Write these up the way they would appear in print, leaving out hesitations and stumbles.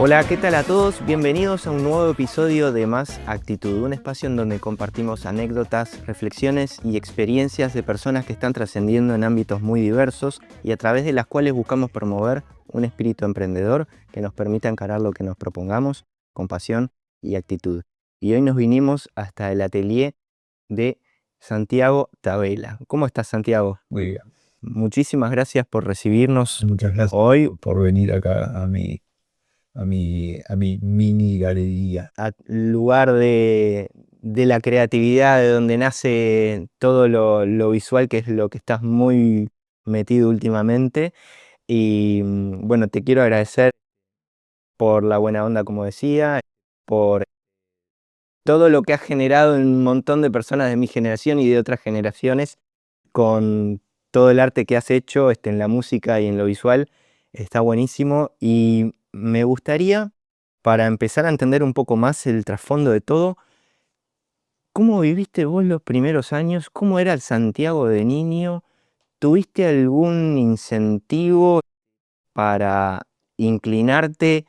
Hola, ¿qué tal a todos? Bienvenidos a un nuevo episodio de Más Actitud, un espacio en donde compartimos anécdotas, reflexiones y experiencias de personas que están trascendiendo en ámbitos muy diversos y a través de las cuales buscamos promover un espíritu emprendedor que nos permita encarar lo que nos propongamos con pasión y actitud. Y hoy nos vinimos hasta el atelier de Santiago Tabela. ¿Cómo estás, Santiago? Muy bien. Muchísimas gracias por recibirnos Muchas gracias hoy. por venir acá a mi mini galería. Al lugar de la creatividad, de donde nace todo lo visual, que es lo que estás muy metido últimamente. Y bueno, te quiero agradecer por la buena onda, como decía, por todo lo que has generado en un montón de personas de mi generación y de otras generaciones con todo el arte que has hecho en la música y en lo visual. Está buenísimo y me gustaría, para empezar a entender un poco más el trasfondo de todo, ¿cómo viviste vos los primeros años? ¿Cómo era el Santiago de niño? ¿Tuviste algún incentivo para inclinarte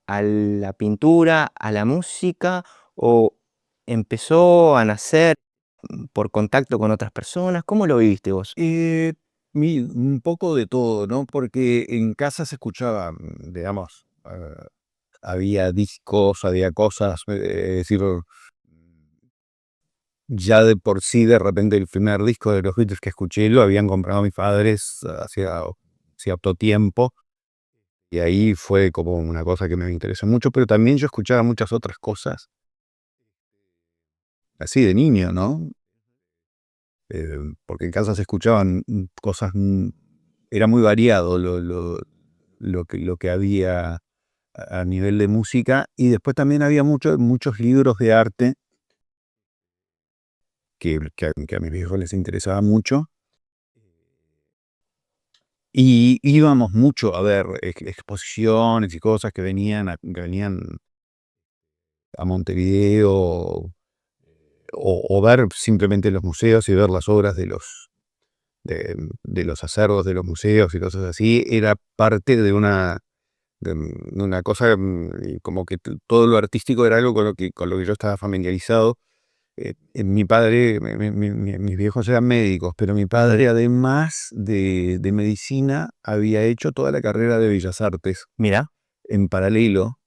a la pintura, a la música, o empezó a nacer por contacto con otras personas? ¿Cómo lo viviste vos? Eh, un poco de todo, ¿no? Porque en casa se escuchaba, digamos, había discos, había cosas, es decir, ya de por sí, de repente, el primer disco de los Beatles que escuché lo habían comprado mis padres hacía cierto tiempo, y ahí fue como una cosa que me interesó mucho, pero también yo escuchaba muchas otras cosas, así de niño, ¿no? Porque en casa se escuchaban cosas, era muy variado lo que había a nivel de música, y después también había muchos libros de arte que a mis viejos les interesaba mucho, y íbamos mucho a ver exposiciones y cosas que venían a Montevideo, o ver simplemente los museos y ver las obras de los acervos de los museos y cosas así. Era parte de una cosa, y como que todo lo artístico era algo con lo que yo estaba familiarizado. Mi padre, mis viejos eran médicos, pero mi padre, además de medicina, había hecho toda la carrera de Bellas Artes Mira, en paralelo.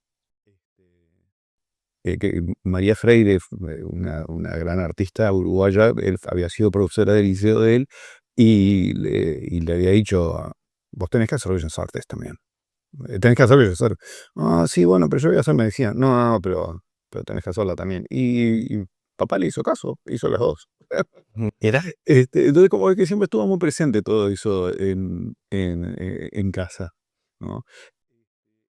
María Freire, una gran artista uruguaya, él había sido profesora del liceo de él, y le había dicho: vos tenés que hacer Bellas Artes también. Tenés que hacer Bellas Artes. Ah, sí, bueno, pero yo voy a hacer medicina. No, no, pero tenés que hacerla también. Y papá le hizo caso, hizo las dos. mira. Entonces, como que siempre estuvo muy presente todo eso en casa, ¿no?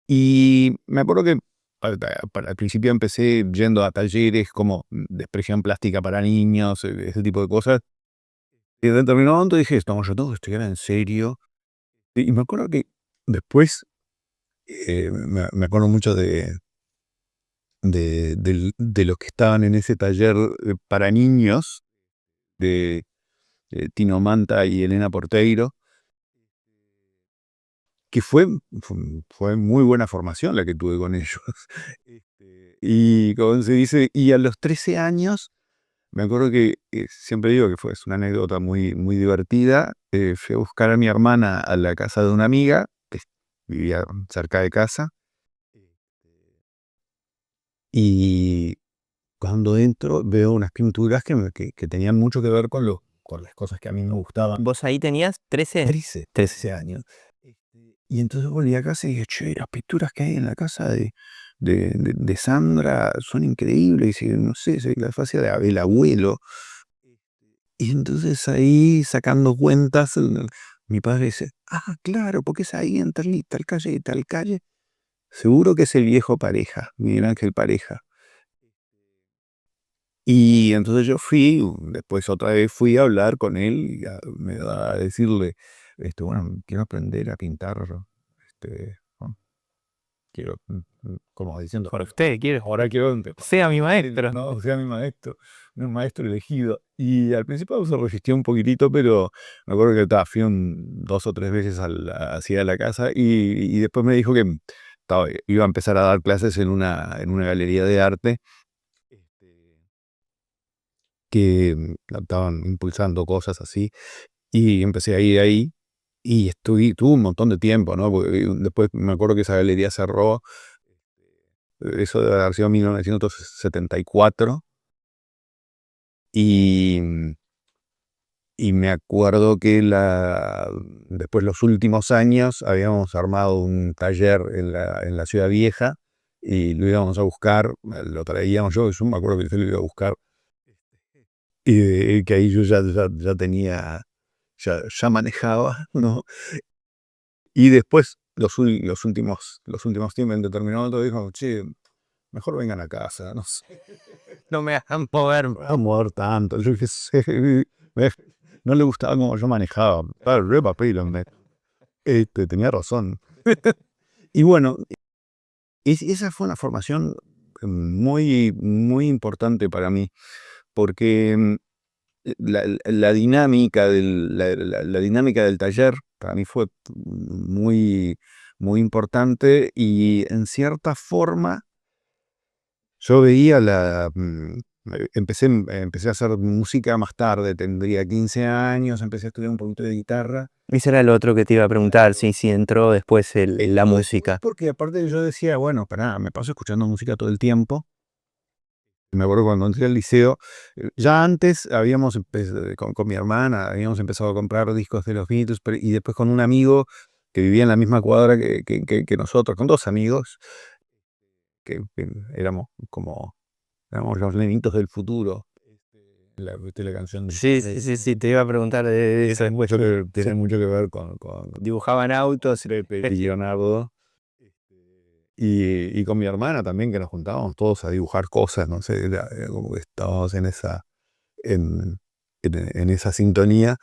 Y me acuerdo que al principio empecé yendo a talleres como de expresión plástica para niños, ese tipo de cosas. Y en determinado momento dije: no, yo tengo que estudiar en serio. Y me acuerdo que después, me acuerdo mucho de los que estaban en ese taller para niños, de Tino Manta y Elena Porteiro, que fue muy buena formación la que tuve con ellos. Y como se dice, y a los 13 años, me acuerdo que, siempre digo que es una anécdota muy, muy divertida. Fui a buscar a mi hermana a la casa de una amiga que vivía cerca de casa, y cuando entro veo unas pinturas que tenían mucho que ver con las cosas que a mí me gustaban. ¿Vos ahí tenías 13? 13 años. Y entonces volví a casa y dije: che, las pinturas que hay en la casa de Sandra son increíbles, y no sé, la fascia del abuelo. Y entonces ahí, sacando cuentas, mi padre dice: ah, claro, porque es ahí en tal calle y tal calle. Seguro que es el viejo Pareja, Miguel Ángel Pareja. Y entonces yo fui, después otra vez fui a hablar con él, y a decirle: bueno, quiero aprender a pintar, ¿no? Quiero, como diciendo, Por usted, quiero. ahora quiero Sea mi maestro. no, sea mi maestro, un maestro elegido. Y al principio se resistió un poquitito, pero me acuerdo que fui 2 o 3 veces hacia la casa, y después me dijo iba a empezar a dar clases en una galería de arte que estaban impulsando cosas así, y empecé a ir ahí, y tuve un montón de tiempo, ¿no? Porque después me acuerdo que esa galería cerró, eso debe haber sido en 1974, y, y me acuerdo que después los últimos años habíamos armado un taller en la Ciudad Vieja, y lo íbamos a buscar, lo traíamos yo me acuerdo que yo lo iba a buscar, y que ahí yo ya tenía, ya manejaba, ¿no? Y después, los últimos tiempos, en determinado momento dijo, che, mejor vengan a casa, no sé. No me hagan mover. No voy a mover tanto, yo qué sé. me- No le gustaba cómo yo manejaba. Estaba re papel, hombre. Tenía razón. Y bueno, esa fue una formación muy, muy importante para mí, porque la dinámica la dinámica del taller para mí fue muy, muy importante, y en cierta forma yo veía empecé a hacer música más tarde, tendría 15 años, empecé a estudiar un poquito de guitarra. Ese era el otro que te iba a preguntar, si entró después la música. Porque aparte yo decía, bueno, pará, me paso escuchando música todo el tiempo. Me acuerdo cuando entré al liceo, ya antes habíamos con mi hermana, habíamos empezado a comprar discos de los Beatles, y después con un amigo que vivía en la misma cuadra que nosotros, con dos amigos, que éramos los nenitos del futuro. ¿Viste la canción? Sí, te iba a preguntar de eso. Tiene mucho que ver con Dibujaban autos. Pepe y Leonardo. Y con mi hermana también, que nos juntábamos todos a dibujar cosas, no sé, era como que estábamos en, en esa sintonía.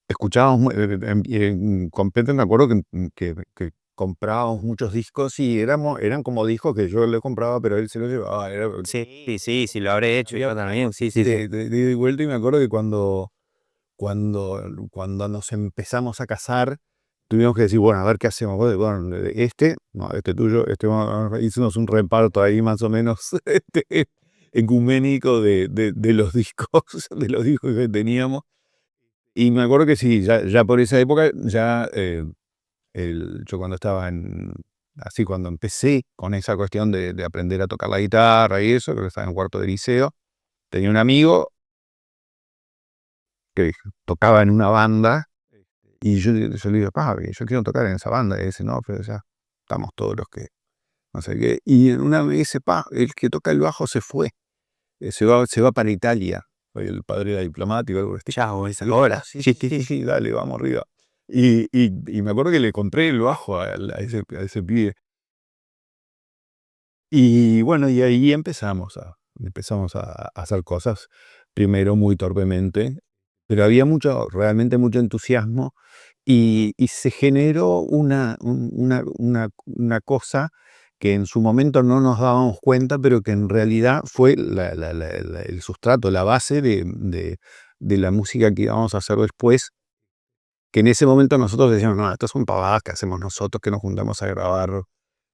Escuchábamos, con Pepe me acuerdo que comprábamos muchos discos, y eran como discos que yo le compraba, pero él se los llevaba. Sí, lo habré hecho yo también. Sí. De ida y vuelta, y me acuerdo que cuando nos empezamos a casar, tuvimos que decir, bueno, a ver qué hacemos. Bueno, no, tuyo, hicimos un reparto ahí más o menos ecuménico de los discos, de los discos que teníamos. Y me acuerdo que sí, ya por esa época, yo cuando estaba así cuando empecé con esa cuestión de aprender a tocar la guitarra y eso, creo que estaba en cuarto de liceo, tenía un amigo que tocaba en una banda, y yo le digo, yo quiero tocar en esa banda. Y dice, no, pero ya estamos todos los que, no sé qué. Y en una me dice, el que toca el bajo se fue, se va para Italia. El padre era diplomático, algo así. Chao, esa hora. Sí, dale, vamos arriba. Y me acuerdo que le compré el bajo a ese pibe. Y bueno, y ahí empezamos a hacer cosas, primero muy torpemente, pero había realmente mucho entusiasmo, y se generó una cosa que en su momento no nos dábamos cuenta, pero que en realidad fue el sustrato, la base de la música que íbamos a hacer después, que en ese momento nosotros decíamos, no, estas son pavadas que hacemos nosotros, que nos juntamos a grabar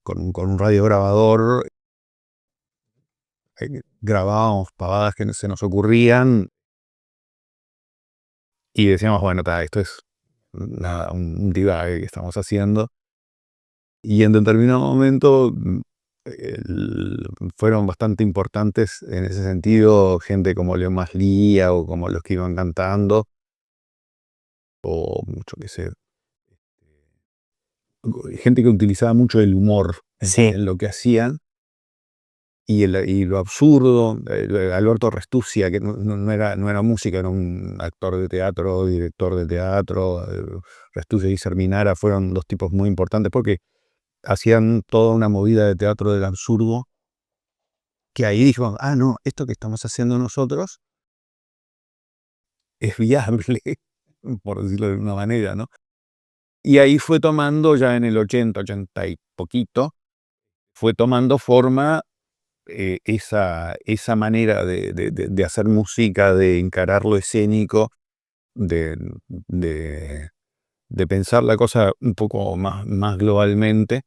con un radiograbador. Grabábamos pavadas que se nos ocurrían, y decíamos, bueno, esto es un divague que estamos haciendo. Y en determinado momento fueron bastante importantes en ese sentido, gente como Leo Maslía, o como los que iban cantando, o mucho que sé, gente que utilizaba mucho el humor Sí. en lo que hacían. Y lo absurdo, Alberto Restuccia, que no era música, era un actor de teatro, director de teatro. Restuccia y Serminara fueron dos tipos muy importantes, porque hacían toda una movida de teatro del absurdo, que ahí dijimos, no, esto que estamos haciendo nosotros es viable, por decirlo de una manera, ¿no? Y ahí fue tomando, ya en el 80 y poquito, fue tomando forma esa manera de hacer música, de encarar lo escénico, de, de, de pensar la cosa un poco más globalmente.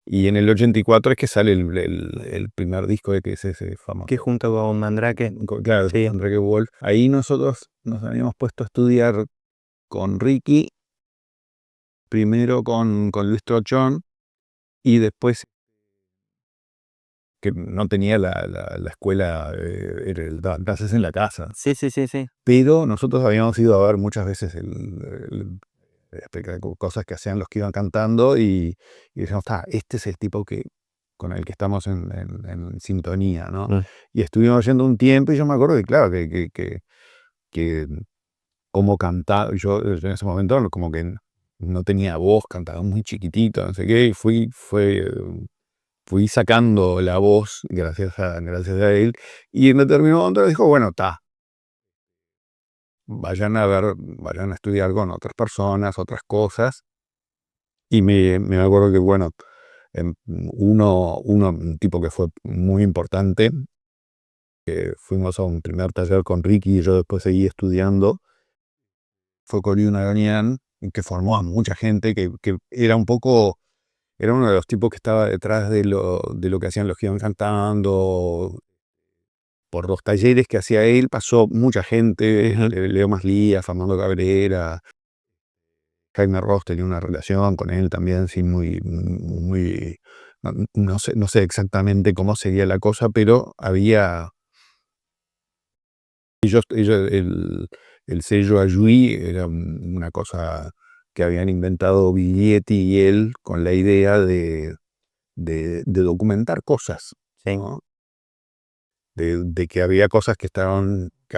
Y en el 84 es que sale el primer disco de que es ese famoso. Que junto con Mandrake. Claro, Sí. Mandrake Wolf. Ahí nosotros nos habíamos puesto a estudiar con Ricky, primero con Luis Trochón, y después, que no tenía la escuela, era clases en la casa. Sí, sí, sí, sí. Pero nosotros habíamos ido a ver muchas veces cosas que hacían los que iban cantando y decíamos, este es el tipo con el que estamos en sintonía, ¿no? Y estuvimos yendo un tiempo y yo me acuerdo que, claro, que como cantaba, yo en ese momento como que no tenía voz, cantaba muy chiquitito, no sé qué, y fui sacando la voz gracias a él, y en determinado momento dijo, bueno, vayan a estudiar con otras personas, otras cosas. Y me acuerdo que, bueno, un tipo que fue muy importante, que fuimos a un primer taller con Ricky y yo después seguí estudiando, fue Cory Unagonian, que formó a mucha gente, que era era uno de los tipos que estaba detrás de lo que hacían los que iban cantando. Por los talleres que hacía él pasó mucha gente, Leo Maslía, Fernando Cabrera, Jaime Ross tenía una relación con él también, sí, no sé exactamente cómo sería la cosa, pero había, el sello Ayui era una cosa que habían inventado Biglietti y él con la idea de documentar cosas, Sí. ¿no? De que había cosas que a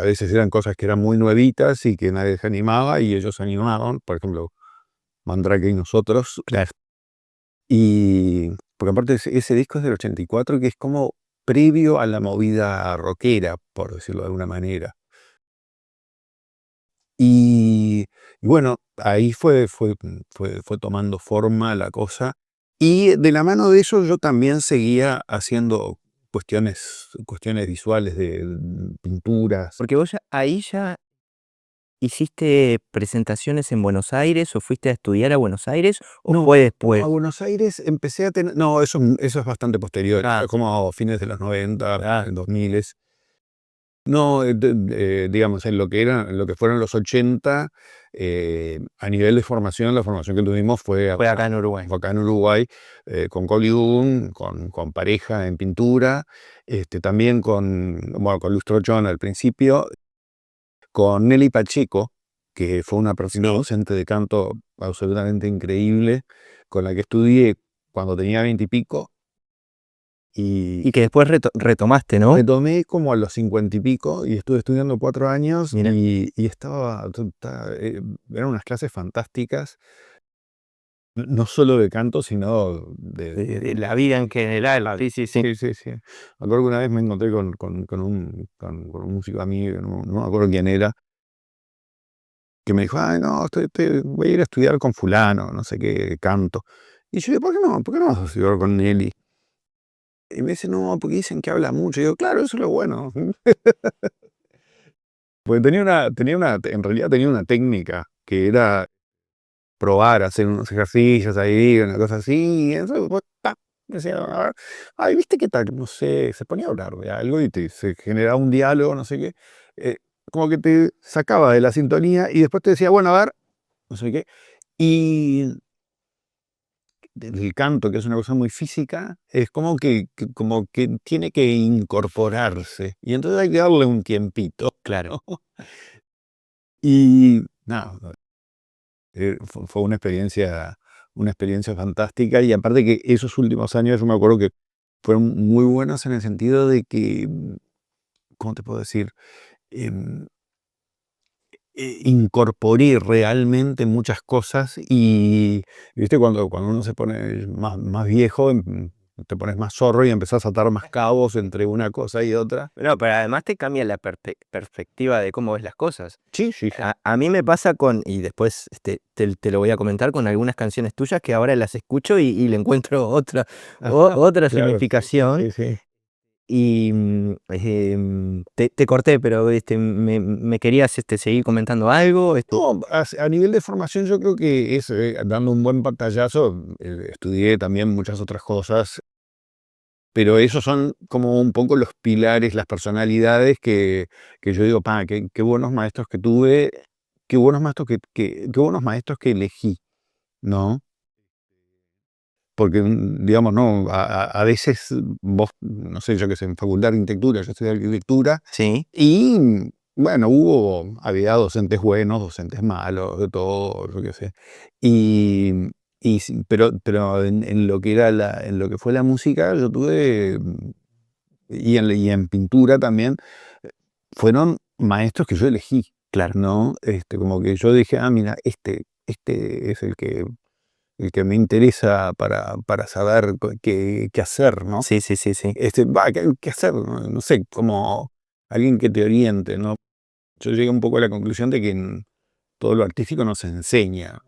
veces eran cosas que eran muy nuevitas y que nadie se animaba, y ellos se animaron, por ejemplo, Mandrake y nosotros. Claro. Y porque aparte ese disco es del 84, que es como previo a la movida rockera, por decirlo de alguna manera. Y bueno, ahí fue tomando forma la cosa. Y de la mano de eso yo también seguía haciendo cuestiones visuales de pinturas. Porque vos ahí ya hiciste presentaciones en Buenos Aires o fuiste a estudiar a Buenos Aires o No, fue después. a Buenos Aires empecé a tener. No, eso es bastante posterior, como a fines de los 90, 2000. No, digamos, en lo que fueron los 80, a nivel de formación, la formación que tuvimos fue Acá en Uruguay. acá en Uruguay, con Coliún, con pareja en pintura, también con Luis Trochón al principio, con Nelly Pacheco, que fue una persona docente de canto absolutamente increíble, con la que estudié cuando tenía 20 y pico. Y que después retomaste, ¿no? Retomé como a los 50 y pico y estuve estudiando 4 años. Mira. Y eran unas clases fantásticas, no solo de canto, sino De la vida en general. Sí, sí, sí. Sí, sí, sí. Me acuerdo que una vez me encontré con un músico amigo, no me acuerdo quién era, que me dijo, ay, no, voy a ir a estudiar con fulano, no sé qué, canto. Y yo digo, ¿por qué no vas a estudiar con Nelly? Y me dice, no, porque dicen que habla mucho. Y digo, claro, eso es lo bueno. Porque en realidad tenía una técnica que era probar, hacer unos ejercicios ahí, una cosa así, y eso, pues, decía, ay, ¿viste qué tal? No sé, se ponía a hablar de algo y se generaba un diálogo, no sé qué, como que te sacaba de la sintonía y después te decía, bueno, a ver, no sé qué. Y el canto, que es una cosa muy física, es como que tiene que incorporarse. Y entonces hay que darle un tiempito. Claro. Y nada, fue una experiencia fantástica. Y aparte que esos últimos años yo me acuerdo que fueron muy buenos en el sentido de que, ¿cómo te puedo decir? Em, Incorporé realmente muchas cosas y, viste, cuando uno se pone más viejo, te pones más zorro y empezás a atar más cabos entre una cosa y otra. No, pero además te cambia la perspectiva de cómo ves las cosas. Sí, sí. A mí me pasa y después te lo voy a comentar con algunas canciones tuyas que ahora las escucho y le encuentro otra Claro, significación. sí, sí. Y te corté, pero me querías seguir comentando algo. No, a nivel de formación yo creo que es, dando un buen pantallazo, estudié también muchas otras cosas, pero esos son como un poco los pilares, las personalidades que yo digo, pa, qué buenos maestros que tuve, qué buenos maestros qué buenos maestros que elegí, ¿no? Porque, digamos, no, a veces vos, no sé, yo qué sé, en facultad de arquitectura, yo estudié arquitectura, Sí, y bueno, había docentes buenos, docentes malos, de todo, yo qué sé. Y, pero en lo que era en lo que fue la música, yo tuve, y en pintura también, fueron maestros que yo elegí, claro. ¿no? Como que yo dije, ah, mira, este es el que me interesa para saber qué hacer, ¿no? Sí, sí, sí, sí. ¿Qué hacer? No sé, como alguien que te oriente, ¿no? Yo llegué un poco a la conclusión de que en todo lo artístico no se enseña.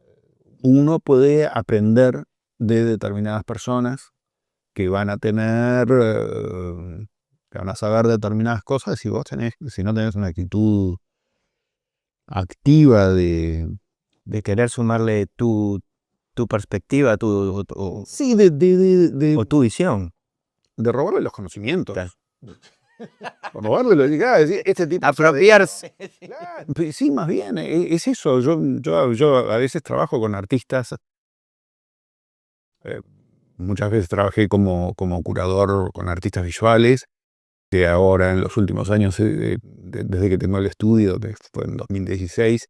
Uno puede aprender de determinadas personas que van a tener, que van a saber determinadas cosas, y vos si no tenés una actitud activa De querer sumarle tu perspectiva, sí, o tu visión. de robarle los Claro. conocimientos. Robarle los, decir, este tipo sabe esto. Apropiarse. Claro, pues sí, más bien, es eso. Yo a veces trabajo con artistas, eh, muchas veces trabajé como curador con artistas visuales, que ahora en los últimos años, desde que tengo el estudio, que fue en 2016,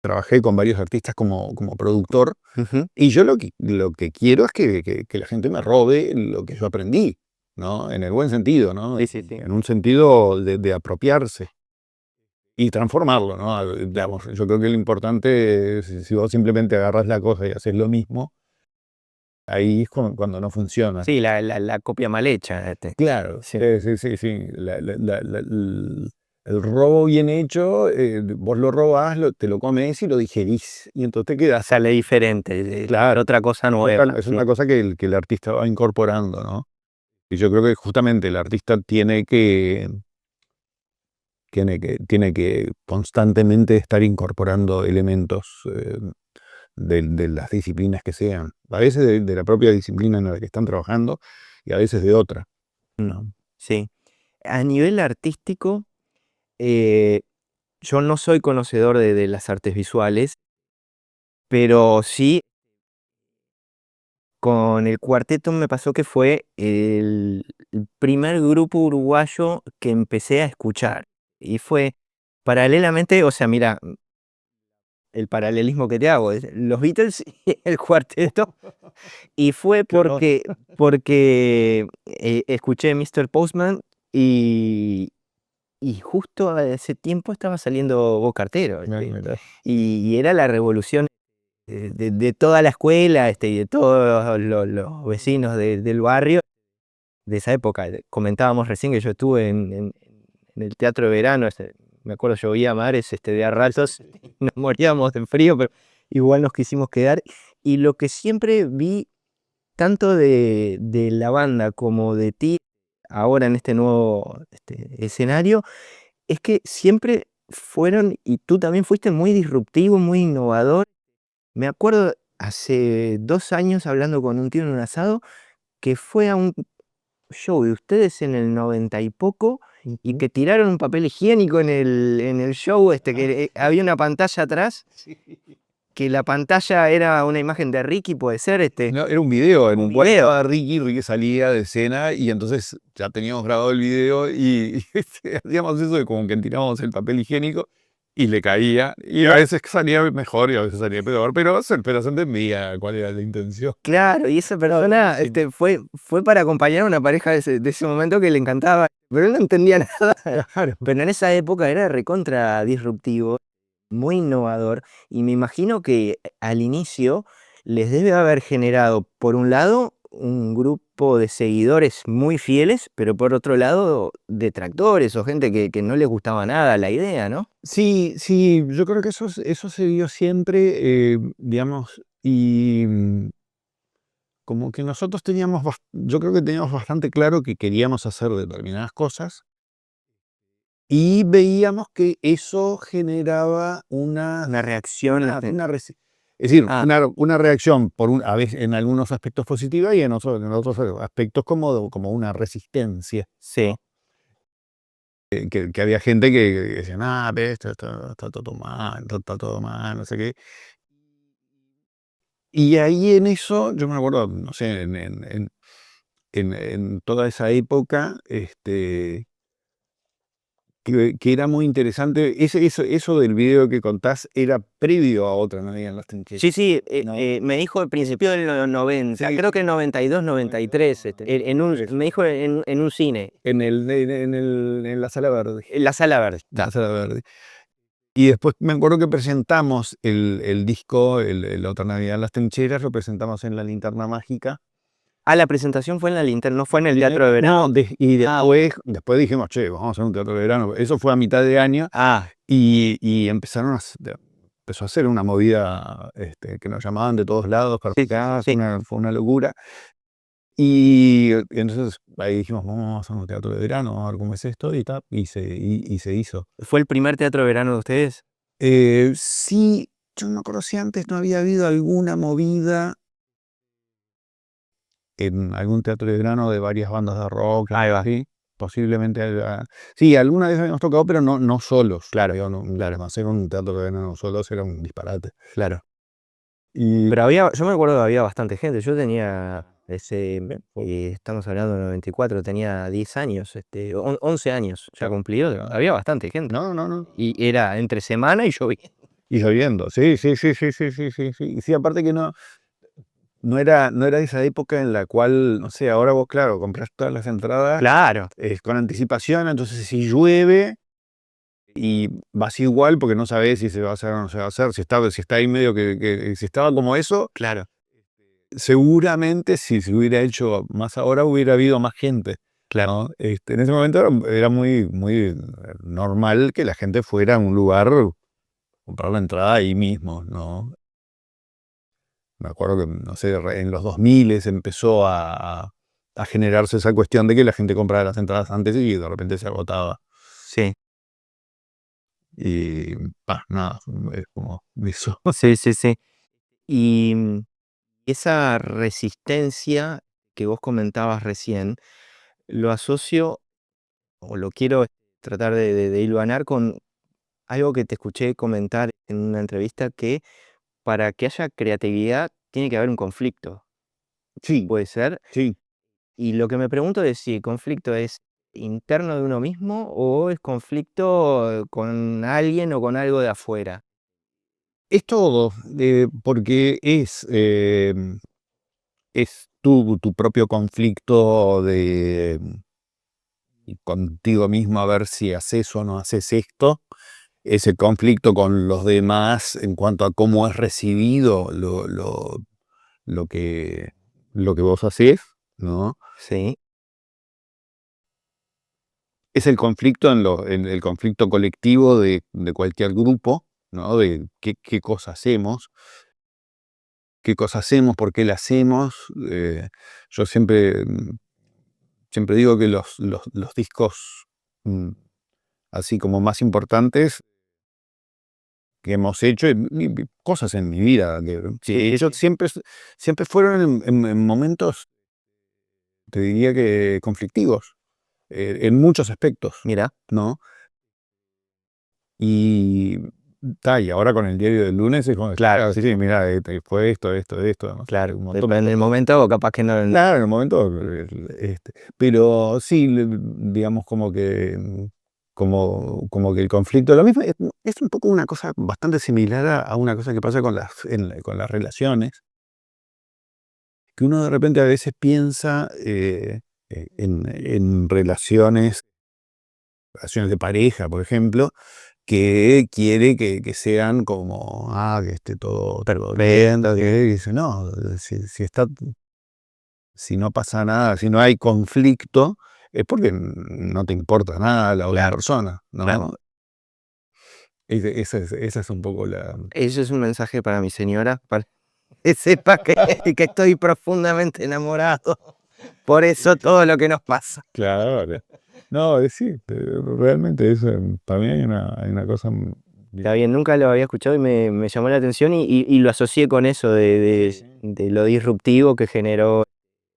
trabajé con varios artistas como productor, Ujú. y yo lo que quiero es que la gente me robe lo que yo aprendí, ¿no? En el buen sentido, ¿no? Sí, sí, sí. En un sentido de apropiarse y transformarlo, ¿no? Digamos, yo creo que lo importante es, si vos simplemente agarras la cosa y haces lo mismo, ahí es cuando no funciona. Sí, la copia mal hecha. Claro, Sí. sí, sí, sí. El robo bien hecho, vos lo robás, te lo comes y lo digerís, y entonces te quedas. Sale diferente, Claro, otra cosa nueva. es Sí. una cosa que el artista va incorporando, ¿no? Y yo creo que justamente el artista tiene que constantemente estar incorporando elementos, de las disciplinas que sean. A veces de la propia disciplina en la que están trabajando, y a veces de otra, ¿no? Sí. A nivel artístico, eh, yo no soy conocedor de las artes visuales, pero sí con el cuarteto me pasó que fue el primer grupo uruguayo que empecé a escuchar. Y fue paralelamente, o sea, mira, el paralelismo que te hago es los Beatles y el cuarteto. Y fue Qué honor. porque escuché Mr. Postman y, y justo a ese tiempo estaba saliendo Bob Cartero. Mira. Y era la revolución de toda la escuela y de todos los vecinos del barrio de esa época. Comentábamos recién que yo estuve en el teatro de verano, me acuerdo llovía a mares de a ratos, nos moríamos de frío, pero igual nos quisimos quedar. Y lo que siempre vi, tanto de la banda como de ti, ahora en este nuevo escenario, es que siempre fueron, y tú también fuiste muy disruptivo, muy innovador. Me acuerdo hace 2 años hablando con un tío en un asado, que fue a un show de ustedes en el 90 y poco, y Ujú. que tiraron un papel higiénico en el show, Ah, que había una pantalla atrás, sí. que la pantalla era una imagen de Ricky, puede ser, No, era un video, en un un cual video. estaba Ricky salía de escena, y entonces ya teníamos grabado el video, y hacíamos eso de como que tirábamos el papel higiénico y le caía, y a veces salía mejor y a veces salía peor, pero se entendía cuál era la intención. Claro, y esa persona Sí, fue para acompañar a una pareja de ese momento que le encantaba, pero él no entendía nada. claro. Pero en esa época era recontra disruptivo, muy innovador, y me imagino que al inicio les debe haber generado, por un lado, un grupo de seguidores muy fieles, pero por otro lado, detractores o gente que no les gustaba nada la idea, ¿no? Sí, sí, yo creo que eso se dio siempre, digamos, y como que nosotros teníamos, yo creo que teníamos bastante claro que queríamos hacer determinadas cosas y veíamos que eso generaba Una reacción. es decir, Ah, una reacción a veces en algunos aspectos positiva y en otros aspectos como una resistencia, sí. ¿no? Que había gente que decía, ve, está todo mal, no sé qué. Y ahí en eso, yo me acuerdo, no sé, en toda esa época, que era muy interesante. Eso del video que contás era previo a Otra Navidad en las Trincheras, Sí, sí, ¿no? me dijo al principio de los 90, Sí, creo que en 92, 93, me dijo en un cine, en la Sala Verde. en la Sala Verde. La Sala Verde. Y después me acuerdo que presentamos el disco, el Otra Navidad en las Trincheras, lo presentamos en la Linterna Mágica. Ah, la presentación fue en la Linterna, no fue en el Teatro de Verano. No, y después dijimos, che, vamos a hacer un teatro de verano. Eso fue a mitad de año Ah, y empezó a hacer una movida que nos llamaban de todos lados para sí, acá, sí. fue una locura. Y entonces ahí dijimos, vamos a hacer un teatro de verano, vamos a ver cómo es esto, y se hizo. ¿Fue el primer Teatro de Verano de ustedes? Sí, yo no me acuerdo si antes no había habido alguna movida en algún teatro de verano de varias bandas de rock, Ahí va, sí, posiblemente sí, alguna vez habíamos tocado, pero no solos. claro, Digo, claro, hacer un teatro de verano solos era un disparate. claro. Y Pero yo me acuerdo que había bastante gente, yo tenía estamos hablando de 94, tenía 10 años, 11 años ya cumplido, había bastante gente. no. Y era entre semana y llovía. Y lloviendo, sí. Y sí, aparte que no era esa época en la cual, no sé, ahora vos, claro, compras todas las entradas Claro, con anticipación, entonces si llueve y vas igual porque no sabés si se va a hacer o no se va a hacer, si está ahí medio si estaba como eso, claro, seguramente si se hubiera hecho más ahora hubiera habido más gente, claro. ¿no? En ese momento era muy, muy normal que la gente fuera a un lugar, comprar la entrada ahí mismo, ¿no? Me acuerdo que, no sé, en los 2000 empezó a generarse esa cuestión de que la gente compraba las entradas antes y de repente se agotaba. Sí, Y, nada, es como eso. sí, sí, sí. Y esa resistencia que vos comentabas recién, lo asocio o lo quiero tratar de hilvanar con algo que te escuché comentar en una entrevista, que para que haya creatividad tiene que haber un conflicto, Sí, ¿puede ser? sí. Y lo que me pregunto es si el conflicto es interno de uno mismo o es conflicto con alguien o con algo de afuera. Es todo, porque es tu propio conflicto contigo mismo a ver si haces o no haces esto. Ese conflicto con los demás en cuanto a cómo es recibido lo que, lo que vos haces, ¿no? Sí, Es el conflicto en el conflicto colectivo de cualquier grupo, ¿no? De qué cosa hacemos, por qué la hacemos. Yo siempre digo que los discos mm, así como más importantes que hemos hecho, y cosas en mi vida que he sí, hecho, siempre fueron en momentos, te diría que conflictivos, en muchos aspectos, mira, ¿no? Y, y ahora con el diario del lunes es como, claro, claro, sí, mira, fue esto, ¿no? claro. Un montón. Depende del momento, capaz que no. Claro, en el momento, pero sí, digamos como que el conflicto, lo mismo, es un poco una cosa bastante similar a una cosa que pasa con las relaciones, que uno de repente a veces piensa en relaciones de pareja, por ejemplo, que quiere que sean como, que esté todo bien, y dice, no, si no pasa nada, si no hay conflicto, es porque no te importa nada la otra Claro, persona, claro. ¿no? Esa es un poco la... Eso es un mensaje para mi señora. que sepas que estoy profundamente enamorado. Por eso todo lo que nos pasa. Claro. No, sí, realmente eso, para mí hay una cosa. Está bien, nunca lo había escuchado y me llamó la atención y lo asocié con eso de lo disruptivo que generó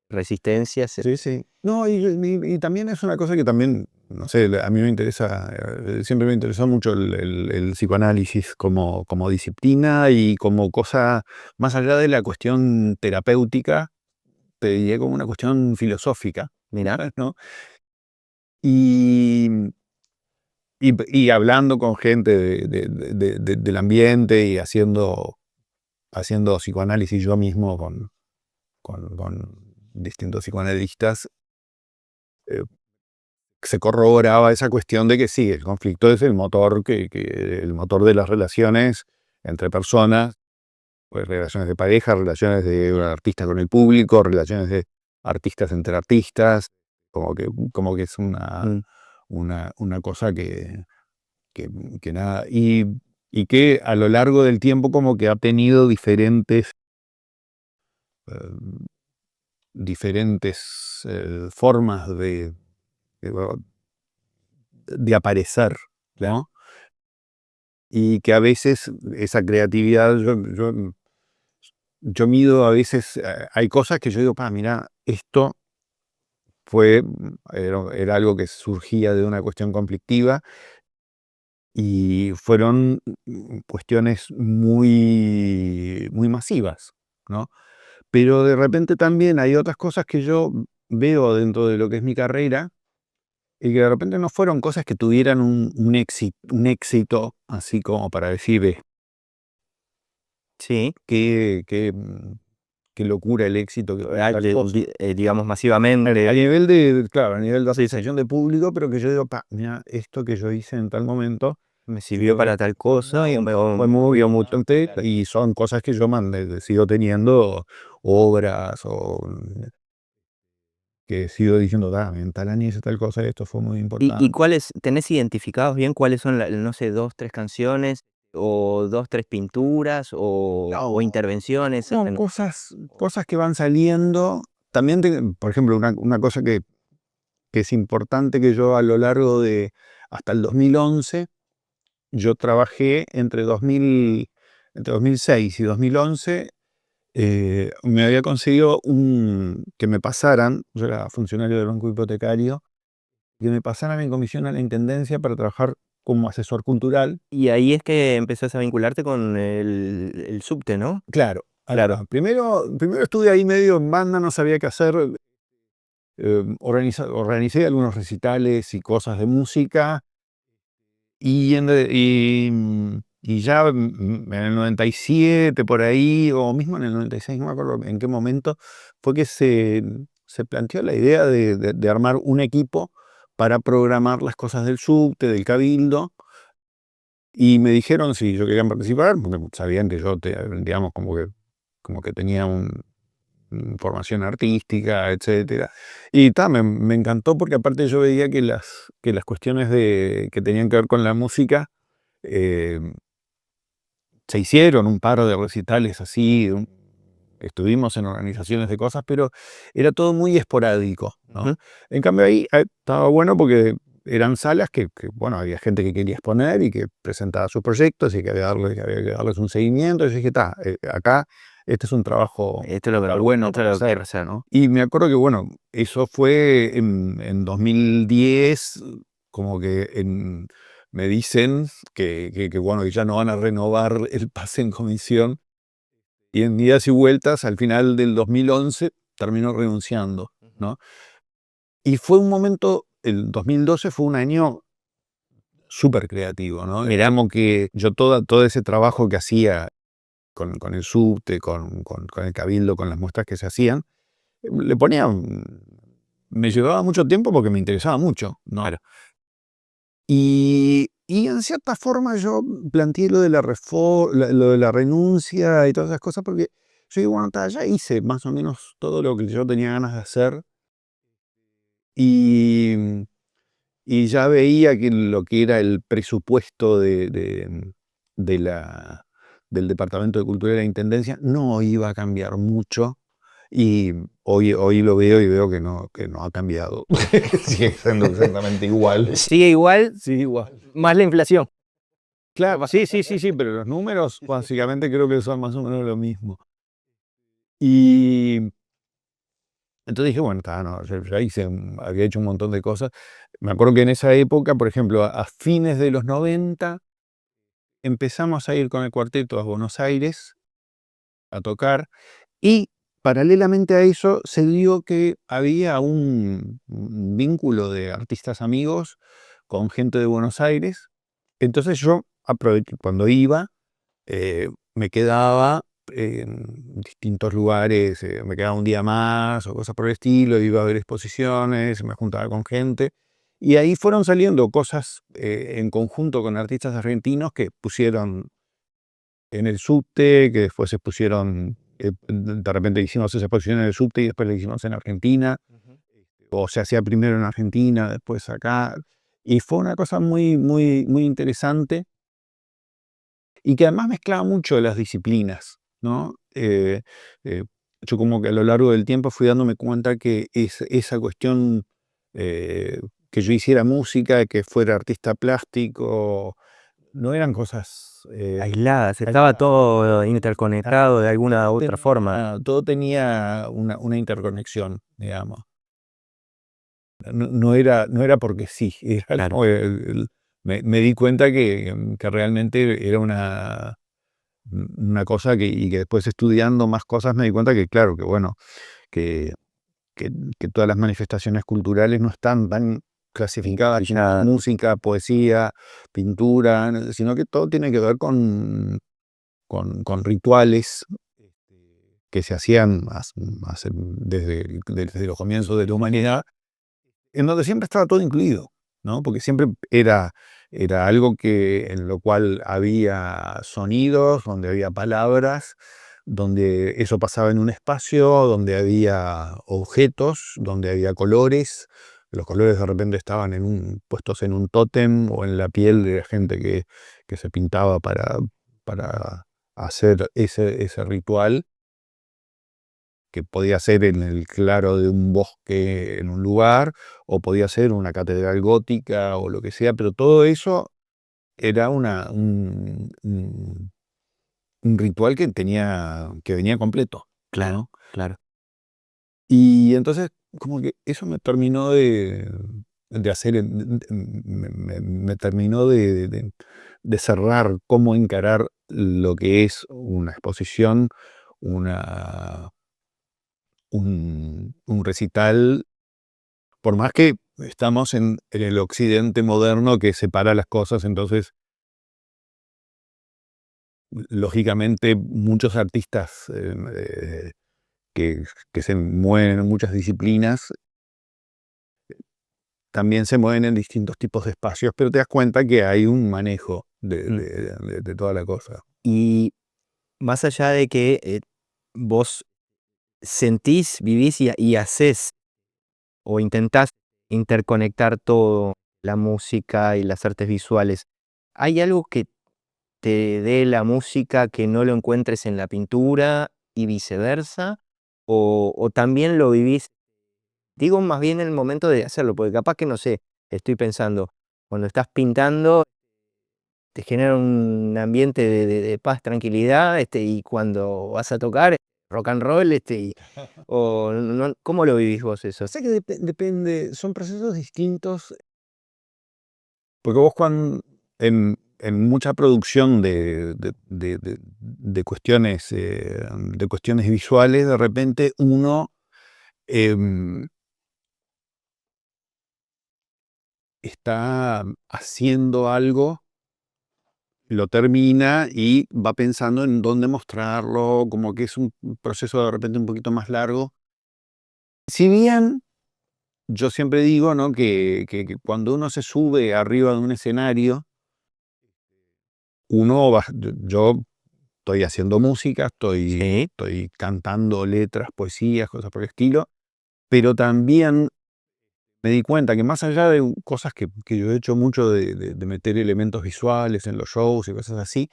resistencias. Sí, sí. No, y también es una cosa que también, no sé, a mí me interesa, siempre me interesó mucho el psicoanálisis como disciplina y como cosa, más allá de la cuestión terapéutica, te diría como una cuestión filosófica, Mirá, ¿no? Y, y hablando con gente del ambiente y haciendo psicoanálisis yo mismo con distintos psicoanalistas, eh, se corroboraba esa cuestión de que sí, el conflicto es el motor, el motor de las relaciones entre personas, pues relaciones de pareja, relaciones de un artista con el público, relaciones de artistas entre artistas, como que es mm, una cosa que, que nada, y que a lo largo del tiempo como que ha tenido eh, diferentes formas de, de aparecer, ¿no? Y que a veces esa creatividad, yo mido a veces, hay cosas que yo digo, mira, esto era algo que surgía de una cuestión conflictiva y fueron cuestiones muy, muy masivas, ¿no? Pero de repente también hay otras cosas que yo veo dentro de lo que es mi carrera y que de repente no fueron cosas que tuvieran un éxito así como para decir, sí, qué locura el éxito que tuvo tal cosa. digamos A masivamente, nivel de, claro, a nivel de sí, sí, aceptación de público, pero que yo digo, mira, esto que yo hice en tal momento me sirvió para tal cosa y fue muy importante y son cosas que yo sigo teniendo obras o que sigo diciendo, en tal año hice tal cosa, esto fue muy ¿Y importante. cuáles tenés identificados bien cuáles son no sé, 2 3 canciones, o 2 3 pinturas, o No, intervenciones? no, cosas que van saliendo. También, por ejemplo, una cosa que es importante que yo a lo largo de hasta el 2011, yo trabajé entre 2006 y 2011, me había conseguido que me pasaran, yo era funcionario del Banco Hipotecario, que me pasaran en comisión a la Intendencia para trabajar como asesor cultural. Y ahí es que empezás a vincularte con el subte, ¿no? Claro, Claro. primero estuve ahí medio en banda, no sabía qué hacer. Organicé algunos recitales y cosas de música y ya en el 97 por ahí, o mismo en el 96, no me acuerdo en qué momento, fue que se planteó la idea de armar un equipo para programar las cosas del subte, del cabildo, y me dijeron si yo quería participar, porque sabían que yo, digamos, como que tenía formación artística, etcétera. Y me encantó porque aparte yo veía que las cuestiones que tenían que ver con la música eh, se hicieron un par de recitales así, estuvimos en organizaciones de cosas, pero era todo muy esporádico, ¿no? Ujú. En cambio ahí estaba bueno porque eran salas bueno, había gente que quería exponer y que presentaba sus proyectos y que había que darles un seguimiento. Y yo dije, acá este es un trabajo Esto es lo que bueno esto es para lo que quiero hacer. hacer, ¿no? Y me acuerdo que, bueno, eso fue en 2010, como que me dicen bueno, que ya no van a renovar el pase en comisión. Y en idas y vueltas, al final del 2011, terminó renunciando, Ujú. ¿no? Y fue un momento, el 2012 fue un año súper creativo, ¿no? Era Mirá, como que yo todo ese trabajo que hacía con el subte, con el cabildo, con las muestras que se hacían, le ponía, me llevaba mucho tiempo porque me interesaba mucho, ¿no? claro. Y en cierta forma yo planteé lo de la renuncia y todas esas cosas porque yo digo, bueno, ya hice más o menos todo lo que yo tenía ganas de hacer y, y ya veía que lo que era el presupuesto de la, del Departamento de Cultura de la Intendencia, no iba a cambiar mucho. Y hoy lo veo y veo que no ha cambiado. Sigue siendo exactamente igual. Sigue igual, Sí, igual. más la inflación. Claro, sí, pero los números básicamente creo que son más o menos lo mismo. Y entonces dije, bueno, no, ya hice, había hecho un montón de cosas. Me acuerdo que en esa época, por ejemplo, a fines de los 90, empezamos a ir con el cuarteto a Buenos Aires a tocar, y paralelamente a eso se dio que había un vínculo de artistas amigos con gente de Buenos Aires. Entonces yo aproveché, cuando iba, me quedaba en distintos lugares, me quedaba un día más o cosas por el estilo, iba a ver exposiciones, me juntaba con gente. Y ahí fueron saliendo cosas en conjunto con artistas argentinos que pusieron en el subte, que después se pusieron, de repente hicimos esa exposición en el subte y después la hicimos en Argentina, o se hacía primero en Argentina, después acá. Y fue una cosa muy, muy, muy interesante y que además mezclaba mucho las disciplinas, ¿no? Yo como que a lo largo del tiempo fui dándome cuenta que esa cuestión, que yo hiciera música, que fuera artista plástico, no eran cosas Aisladas, estaba aisladas. todo interconectado de alguna otra forma. Todo tenía una interconexión, digamos. No era porque sí, era Claro. como me di cuenta que realmente era una cosa y que después estudiando más cosas me di cuenta que, claro, que bueno, que, que todas las manifestaciones culturales no están tan clasificadas como Ya, música, poesía, pintura, sino que todo tiene que ver con rituales que se hacían desde los comienzos de la humanidad, en donde siempre estaba todo incluido, ¿no? Porque siempre era algo en lo cual había sonidos, donde había palabras, donde eso pasaba en un espacio, donde había objetos, donde había colores. Los colores de repente estaban puestos en un tótem o en la piel de la gente que se pintaba para hacer ese ritual, que podía ser en el claro de un bosque en un lugar, o podía ser una catedral gótica o lo que sea, pero todo eso era un ritual que venía completo, claro, ¿no? claro. Y entonces, como que eso me terminó de hacer, me terminó de cerrar cómo encarar lo que es una exposición, una, un recital. Por más que estamos en el occidente moderno que separa las cosas, entonces, lógicamente, muchos artistas que se mueven en muchas disciplinas también se mueven en distintos tipos de espacios, pero te das cuenta que hay un manejo Mm. de toda la cosa. Y más allá de que vos sentís, vivís y hacés o intentás interconectar todo, la música y las artes visuales, ¿hay algo que te dé la música que no lo encuentres en la pintura y viceversa? ¿O también lo vivís? Digo más bien en el momento de hacerlo, porque capaz que no sé, estoy pensando, cuando estás pintando te genera un ambiente de paz, tranquilidad, y cuando vas a tocar, rock and roll, o no, ¿cómo lo vivís vos eso? Sé que depende, son procesos distintos, porque vos en mucha producción de cuestiones visuales, de repente uno em, está haciendo algo, lo termina y va pensando en dónde mostrarlo, como que es un proceso de repente un poquito más largo. Si bien yo siempre digo, ¿no?, que cuando uno se sube arriba de un escenario, yo estoy haciendo música, Sí, estoy cantando letras, poesías, cosas por el estilo, pero también me di cuenta que más allá de cosas que yo he hecho mucho de meter elementos visuales en los shows y cosas así,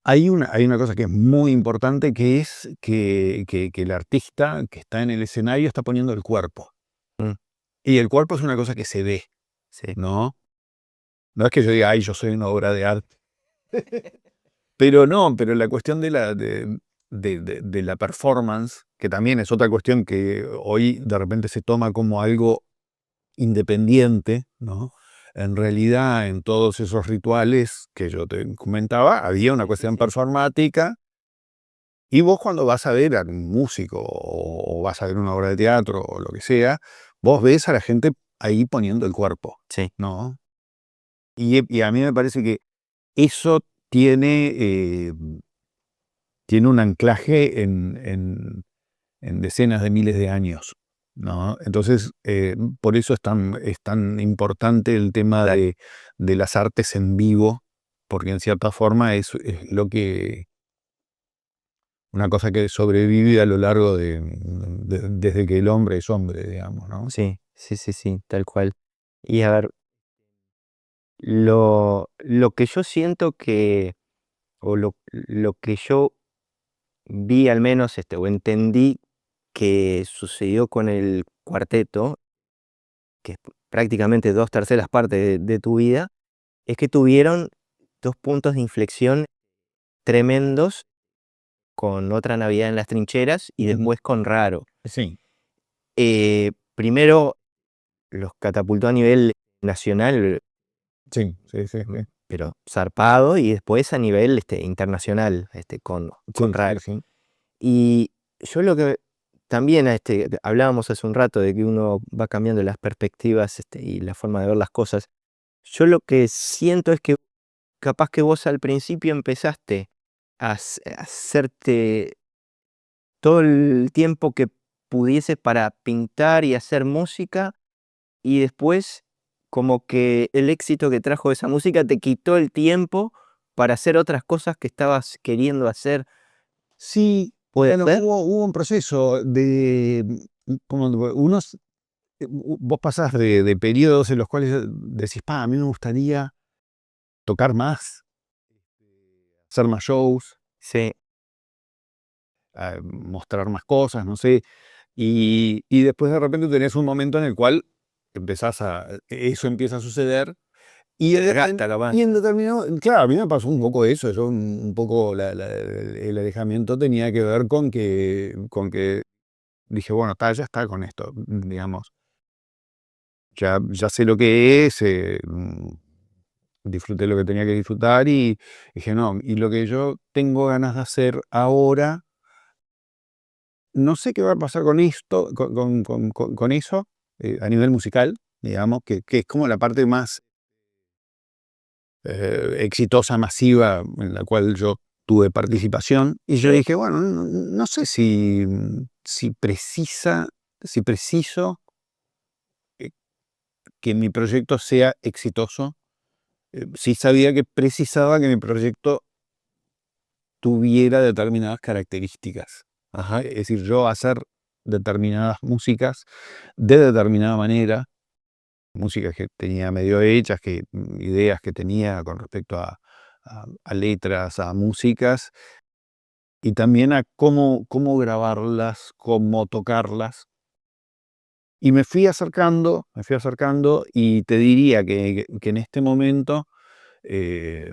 Hay una cosa que es muy importante, que es que el artista que está en el escenario está poniendo el cuerpo. Mm, Y el cuerpo es una cosa que se ve, sí, ¿no? No es que yo diga, ay, yo soy una obra de arte. Pero no, pero la cuestión de la performance, que también es otra cuestión que hoy de repente se toma como algo independiente, ¿no? En realidad, en todos esos rituales que yo te comentaba, había una sí, sí, cuestión sí. performática. Y vos cuando vas a ver a un músico o vas a ver una obra de teatro o lo que sea, vos ves a la gente ahí poniendo el cuerpo, Sí, ¿no? Y a mí me parece que eso tiene un anclaje en decenas de miles de años, ¿no? Entonces, por eso es tan importante el tema claro. de las artes en vivo, porque en cierta forma es lo que una cosa que sobrevive a lo largo desde que el hombre es hombre, digamos, ¿no? Sí, sí, sí, sí, tal cual. Y a ver, lo que yo siento que, o lo que yo vi al menos, o entendí que sucedió con el cuarteto, que es prácticamente 2/3 partes de tu vida, es que tuvieron 2 puntos de inflexión tremendos, con Otra Navidad en las Trincheras y Ujú. después con Raro. Sí, Primero los catapultó a nivel nacional, sí, sí, sí, sí. pero zarpado, y después a nivel, internacional, con Sí, sí, Raro. sí. Y yo lo que también, hablábamos hace un rato de que uno va cambiando las perspectivas, y la forma de ver las cosas. Yo lo que siento es que capaz que vos al principio empezaste a hacerte todo el tiempo que pudieses para pintar y hacer música, y después como que el éxito que trajo esa música te quitó el tiempo para hacer otras cosas que estabas queriendo hacer. Sí, ¿Puede bueno, ser? hubo un proceso como vos pasás de periodos en los cuales decís, a mí me gustaría tocar más, hacer más shows, Sí, mostrar más cosas, no sé. Y después de repente tenés un momento en el cual eso empieza a suceder. Y gasta capaz. en determinado, claro, a mí me pasó un poco eso, yo un poco el alejamiento tenía que ver con que dije, bueno, ya está con esto, digamos, ya sé lo que es, disfruté lo que tenía que disfrutar y dije, no, y lo que yo tengo ganas de hacer ahora, no sé qué va a pasar con esto, con eso, a nivel musical, digamos, que es como la parte más exitosa, masiva, en la cual yo tuve participación. Y yo Sí. dije, bueno, no sé si preciso eh, que mi proyecto sea exitoso. Sí sabía que precisaba que mi proyecto tuviera determinadas características. Ajá, es decir, yo hacer determinadas músicas de determinada manera, músicas que tenía medio hechas, ideas que tenía con respecto a letras, a músicas, y también a cómo grabarlas, cómo tocarlas. Y me fui acercando, y te diría que en este momento, eh,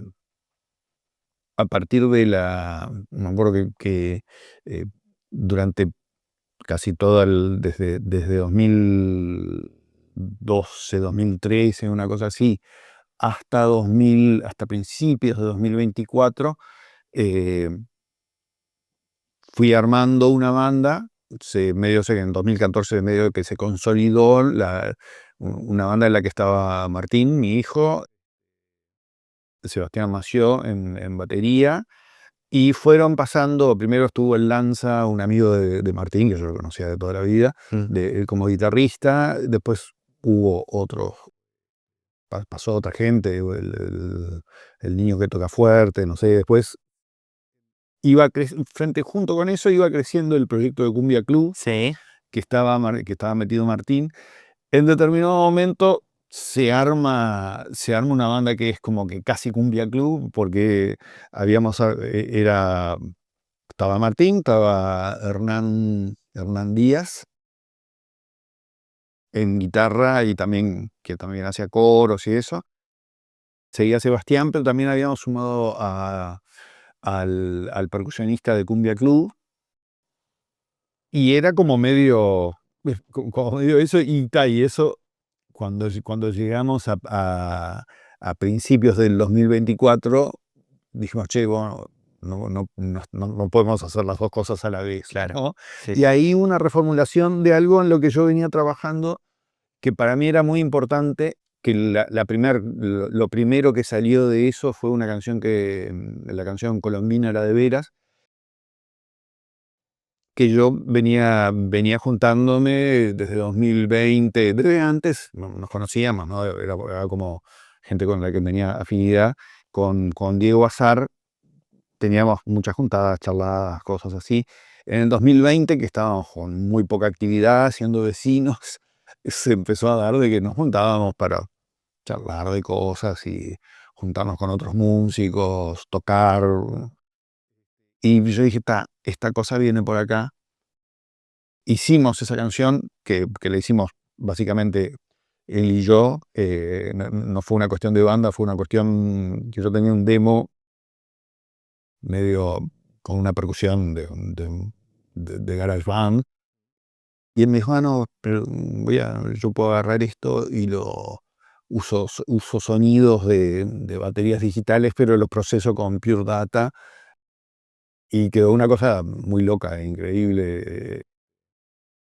a partir me acuerdo que durante casi todo desde 2012, 2013, una cosa así, hasta principios de 2024, eh, fui armando una banda. Medio sé que en 2014 medio que se consolidó una banda en la que estaba Martín, mi hijo, Sebastián Mació en batería, y fueron pasando. Primero estuvo el Lanza, un amigo de Martín, que yo lo conocía de toda la vida, Mm, él como guitarrista. Después hubo otros, pasó otra gente, el niño que toca fuerte, no sé. Después junto con eso iba creciendo el proyecto de Cumbia Club, sí, que estaba metido Martín. En determinado momento se arma una banda que es como que casi cumbia club, porque estaba Martín, estaba Hernán Díaz en guitarra y también, que también hacía coros y eso. Seguía Sebastián, pero también habíamos sumado al percusionista de Cumbia Club. Y era como medio, como medio eso, y eso, cuando llegamos a principios del 2024, dijimos, che, bueno, no podemos hacer las dos cosas a la vez, Claro. ¿no? Sí, Y sí. ahí una reformulación de algo en lo que yo venía trabajando, que para mí era muy importante, que lo primero que salió de eso fue una canción la canción Colombina la de Veras, que yo venía juntándome desde 2020, desde antes nos conocíamos, ¿no? Era como gente con la que tenía afinidad, con Diego Azar. Teníamos muchas juntadas, charladas, cosas así. En el 2020, que estábamos con muy poca actividad, siendo vecinos, se empezó a dar de que nos juntábamos para charlar de cosas y juntarnos con otros músicos, tocar. Y yo dije, esta cosa viene por acá. Hicimos esa canción que la hicimos básicamente él y yo. No fue una cuestión de banda, fue una cuestión que yo tenía un demo medio con una percusión de GarageBand. Y él me dijo, no, pero yo puedo agarrar esto y uso sonidos de baterías digitales, pero los proceso con Pure Data. Y quedó una cosa muy loca, increíble.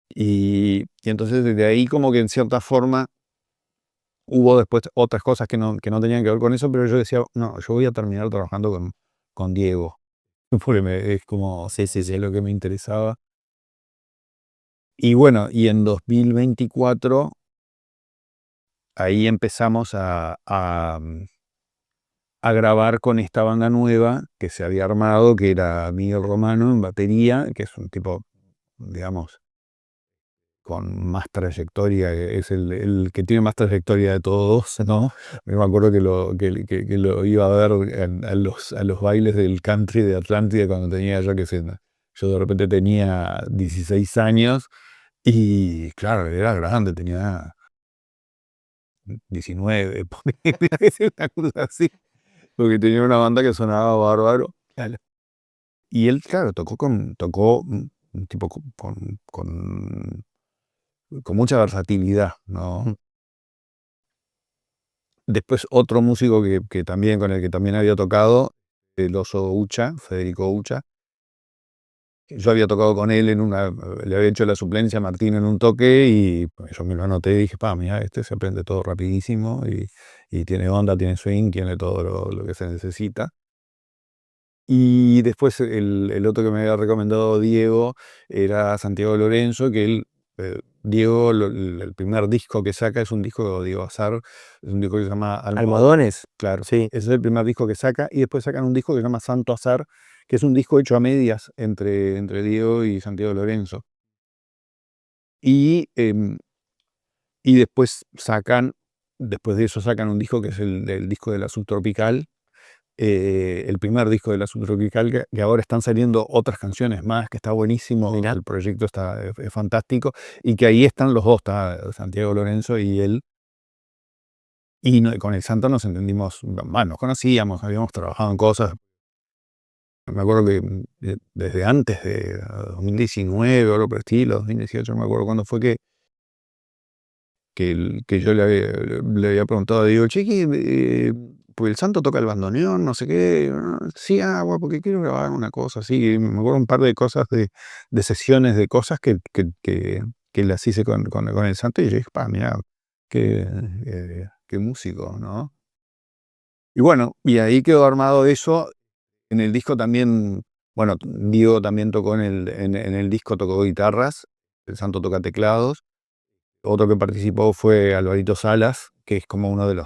Y entonces desde ahí como que en cierta forma hubo después otras cosas que no tenían que ver con eso, pero yo decía, no, yo voy a terminar trabajando con Diego, porque es como Sí, sí, es sí. lo que me interesaba. Y bueno, y en 2024 ahí empezamos a grabar con esta banda nueva que se había armado, que era Miguel Romano en batería, que es un tipo, digamos, con más trayectoria, es el que tiene más trayectoria de todos, ¿no? Me acuerdo que lo iba a ver a los bailes del country de Atlántida cuando tenía yo de repente tenía 16 años y claro, era grande, tenía 19, una cosa así, porque tenía una banda que sonaba bárbaro. Claro. Y él, claro, tocó un tipo con mucha versatilidad, ¿no? Después otro músico que también, con el que también había tocado, el oso Ucha, Federico Ucha. Yo había tocado con él le había hecho la suplencia a Martín en un toque y pues, yo me lo anoté y dije, mira, este se aprende todo rapidísimo y tiene onda, tiene swing, tiene todo lo que se necesita. Y después el otro que me había recomendado Diego era Santiago Lorenzo, que Diego, el primer disco que saca es un disco de Diego Azar, es un disco que se llama Almohadones. Claro, Sí. ese es el primer disco que saca, y después sacan un disco que se llama Santo Azar, que es un disco hecho a medias entre Diego y Santiago Lorenzo. Y, y después de eso sacan un disco que es el disco de la Subtropical, el primer disco de la Subtropical, que ahora están saliendo otras canciones más, que está buenísimo, Mirá. el proyecto es fantástico, y que ahí están los dos, está Santiago Lorenzo y él. Y con el Santo nos entendimos, nos conocíamos, habíamos trabajado en cosas. Me acuerdo que desde antes de 2019 o algo por el estilo, 2018, no me acuerdo cuándo fue que yo le había preguntado, digo, Chiqui, pues el Santo toca el bandoneón, no sé qué. Sí, bueno, porque quiero grabar una cosa así. Y me acuerdo un par de cosas de sesiones de cosas que las hice con el Santo, y yo dije, mira, qué músico, ¿no? Y bueno, y ahí quedó armado eso. En el disco también, bueno, Diego también tocó en el disco, tocó guitarras, el Santo toca teclados. Otro que participó fue Alvarito Salas, que es como uno de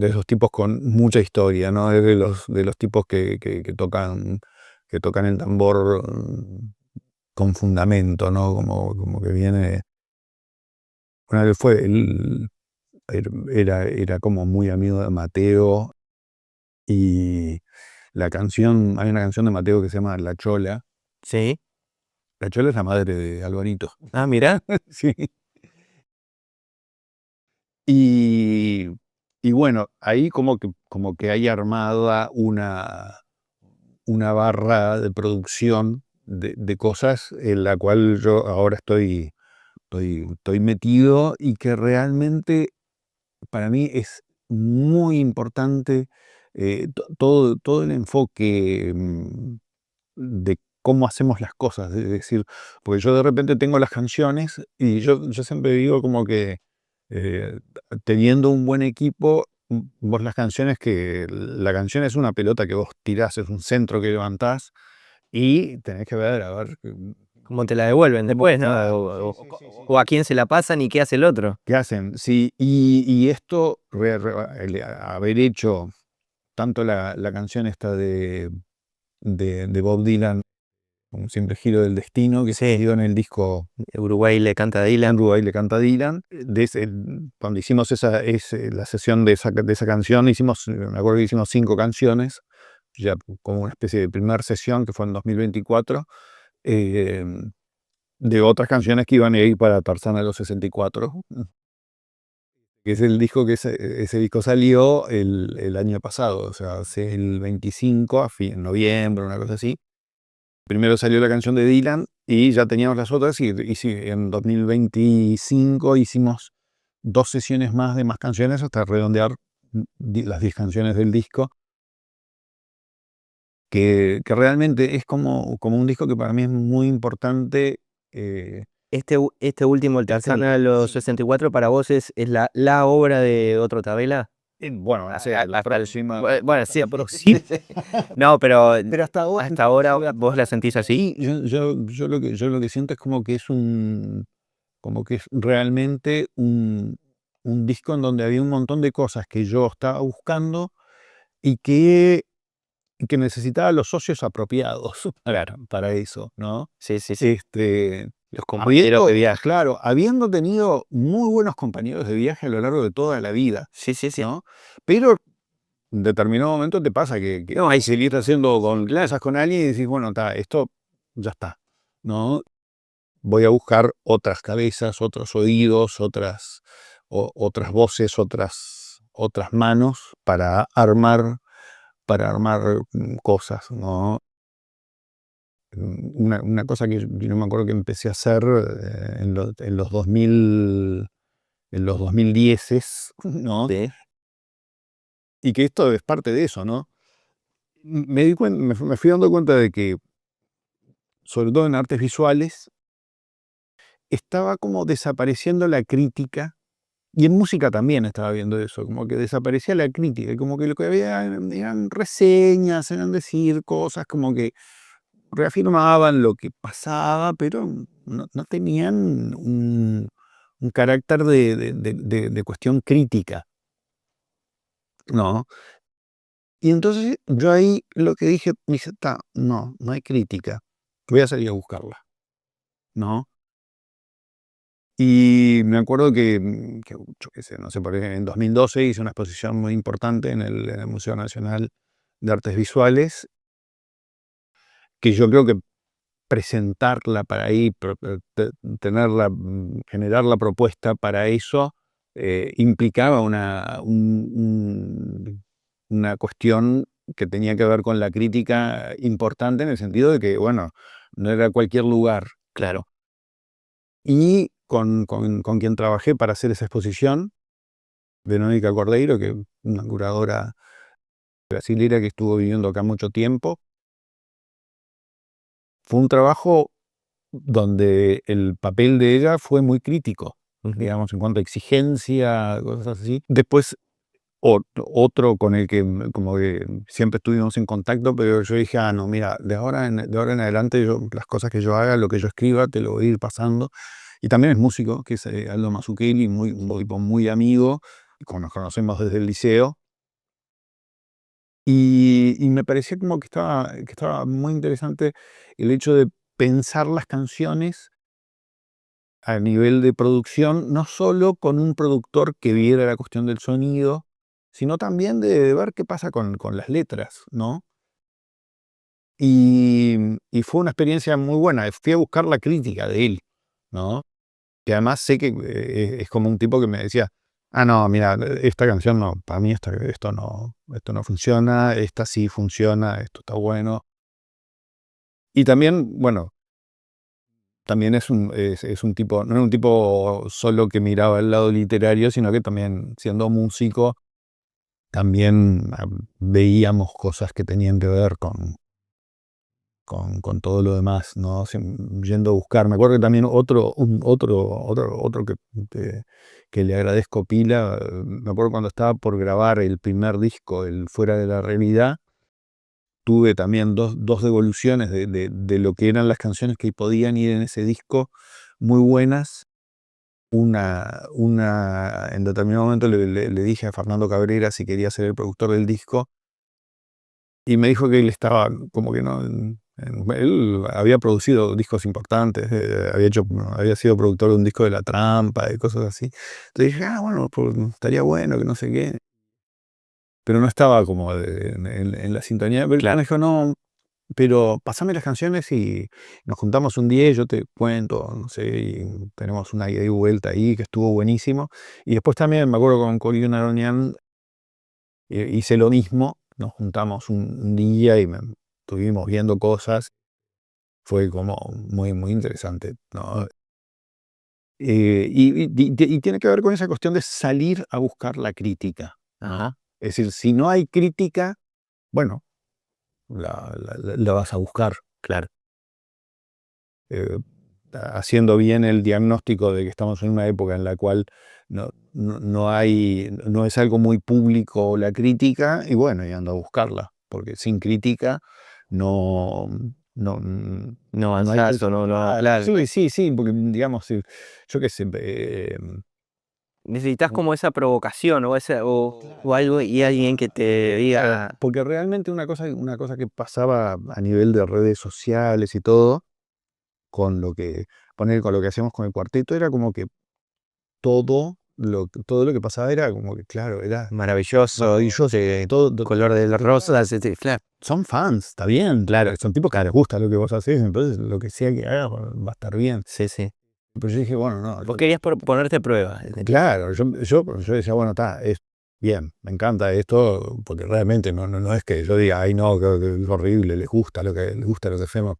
esos tipos con mucha historia, ¿no? Es de los tipos que tocan el tambor con fundamento, ¿no? Como que viene una vez fue, él era como muy amigo de Mateo y hay una canción de Mateo que se llama La Chola. Sí. La Chola es la madre de Alvarito. Ah, mira. Sí. Y, y bueno, ahí como que hay armada una barra de producción de cosas en la cual yo ahora estoy metido y que realmente para mí es muy importante todo el enfoque de cómo hacemos las cosas. Es decir, porque yo de repente tengo las canciones y yo siempre digo como que eh, teniendo un buen equipo, vos la canción es una pelota que vos tirás, es un centro que levantás y tenés que ver, a ver, ¿Cómo te la devuelven después, no? claro, O, sí, o- sí, sí, sí. o a quién se la pasan y qué hace el otro. ¿Qué hacen? Sí, y esto, haber hecho tanto la canción esta de Bob Dylan, Un simple giro del destino, que Sí. salió en el disco Uruguay le canta a Dylan. Uruguay le canta a Dylan. Cuando hicimos la sesión de esa canción, me acuerdo que hicimos 5 canciones, ya como una especie de primera sesión que fue en 2024, eh, de otras canciones que iban a ir para Tarzán a los 64, que es el disco ese disco salió el año pasado, o sea, hace el 25, en noviembre, una cosa así. Primero salió la canción de Dylan y ya teníamos las otras y sí, en 2025 hicimos 2 sesiones más de más canciones hasta redondear las 10 canciones del disco, que realmente es como un disco que para mí es muy importante. Este último, el Tarzán a los 64, para vos es la obra de Otro Tabela. Bueno, no sé, la próxima. Bueno, sí, pero sí. No, pero Pero hasta ahora vos la sentís así. sí, yo lo que siento es como que es realmente un disco en donde había un montón de cosas que yo estaba buscando y que necesitaba los socios apropiados para eso, ¿no? Sí, sí, sí. Este, Los compañeros de viaje. claro, habiendo tenido muy buenos compañeros de viaje a lo largo de toda la vida, Sí, sí, sí. ¿no? Pero en determinado momento te pasa que No, ahí sí. seguís haciendo cosas con alguien y decís, bueno, esto ya está, ¿no? Voy a buscar otras cabezas, otros oídos, otras voces, otras manos para armar cosas, ¿no? Una cosa que yo me acuerdo que empecé a hacer en los 2010, ¿no? Sí. Y que esto es parte de eso, ¿no? Me fui dando cuenta de que, sobre todo en artes visuales, estaba como desapareciendo la crítica. Y en música también estaba viendo eso, como que desaparecía la crítica, y como que lo que había eran reseñas, eran decir cosas como que reafirmaban lo que pasaba, pero no tenían un carácter de cuestión crítica, ¿no? Y entonces yo ahí lo que dije, no hay crítica, voy a salir a buscarla, ¿no? Y me acuerdo que yo qué sé, no sé, por ejemplo, en 2012 hice una exposición muy importante en el Museo Nacional de Artes Visuales, que yo creo que presentarla para ahí, tenerla, generar la propuesta para eso, implicaba una cuestión que tenía que ver con la crítica importante en el sentido de que, bueno, no era cualquier lugar. Claro. Y con quien trabajé para hacer esa exposición, Verónica Cordeiro, que es una curadora brasilera que estuvo viviendo acá mucho tiempo, fue un trabajo donde el papel de ella fue muy crítico, Ujú. digamos, en cuanto a exigencia, cosas así. Después, otro con el que como que siempre estuvimos en contacto, pero yo dije, no, mira, de ahora en adelante las cosas que yo haga, lo que yo escriba, te lo voy a ir pasando. Y también es músico, que es Aldo Mazzucchelli, un tipo muy amigo, nos conocemos desde el liceo. Y me parecía como que estaba muy interesante el hecho de pensar las canciones a nivel de producción, no solo con un productor que viera la cuestión del sonido, sino también de ver qué pasa con las letras, ¿no? Y fue una experiencia muy buena. Fui a buscar la crítica de él, ¿no? Que además sé que es como un tipo que me decía, ah, no, mira, esta canción no, para mí esto no funciona, esta sí funciona, esto está bueno. Y también, bueno, también es un tipo, no era un tipo solo que miraba el lado literario, sino que también, siendo músico, también veíamos cosas que tenían que ver con todo lo demás, ¿no? Yendo a buscar. Me acuerdo que también otro que le agradezco pila, me acuerdo cuando estaba por grabar el primer disco, el Fuera de la Realidad, tuve también dos devoluciones de lo que eran las canciones que podían ir en ese disco, muy buenas. En determinado momento le dije a Fernando Cabrera si quería ser el productor del disco, y me dijo que él estaba como que no. Él había producido discos importantes, había sido productor de un disco de La Trampa y cosas así. Entonces dije, bueno, pues, estaría bueno, que no sé qué. Pero no estaba como en la sintonía. Pero me dijo, no, pero pasame las canciones y nos juntamos un día y yo te cuento, no sé, y tenemos una ida y vuelta ahí que estuvo buenísimo. Y después también me acuerdo con Corín Aronian hice lo mismo, nos juntamos un día y estuvimos viendo cosas, fue como muy, muy interesante, ¿no? Y tiene que ver con esa cuestión de salir a buscar la crítica, ¿no? Ajá, Es decir, si no hay crítica, bueno, la vas a buscar. claro. eh, Haciendo bien el diagnóstico de que estamos en una época en la cual no es algo muy público la crítica, y bueno, y ando a buscarla, porque sin crítica no, no, No no hay avanzás o no, claro. sí, sí, sí, porque digamos, yo qué sé, Necesitas como esa provocación o algo y alguien que te diga, porque realmente una cosa que pasaba a nivel de redes sociales y todo, con lo que, con lo que hacíamos con el cuarteto, era como que todo lo que pasaba era como que, claro, era maravilloso, maravilloso. Todo, color de la rosa, claro. son fans, está bien, claro, son tipos que les gusta lo que vos hacés, entonces lo que sea que hagas va a estar bien. Sí, sí. Pero yo dije, bueno, no, Vos querías ponerte a prueba. claro, yo decía, bueno, está, es bien, me encanta esto, porque realmente no es que yo diga, ay, no, que es horrible, les gusta lo que hacemos.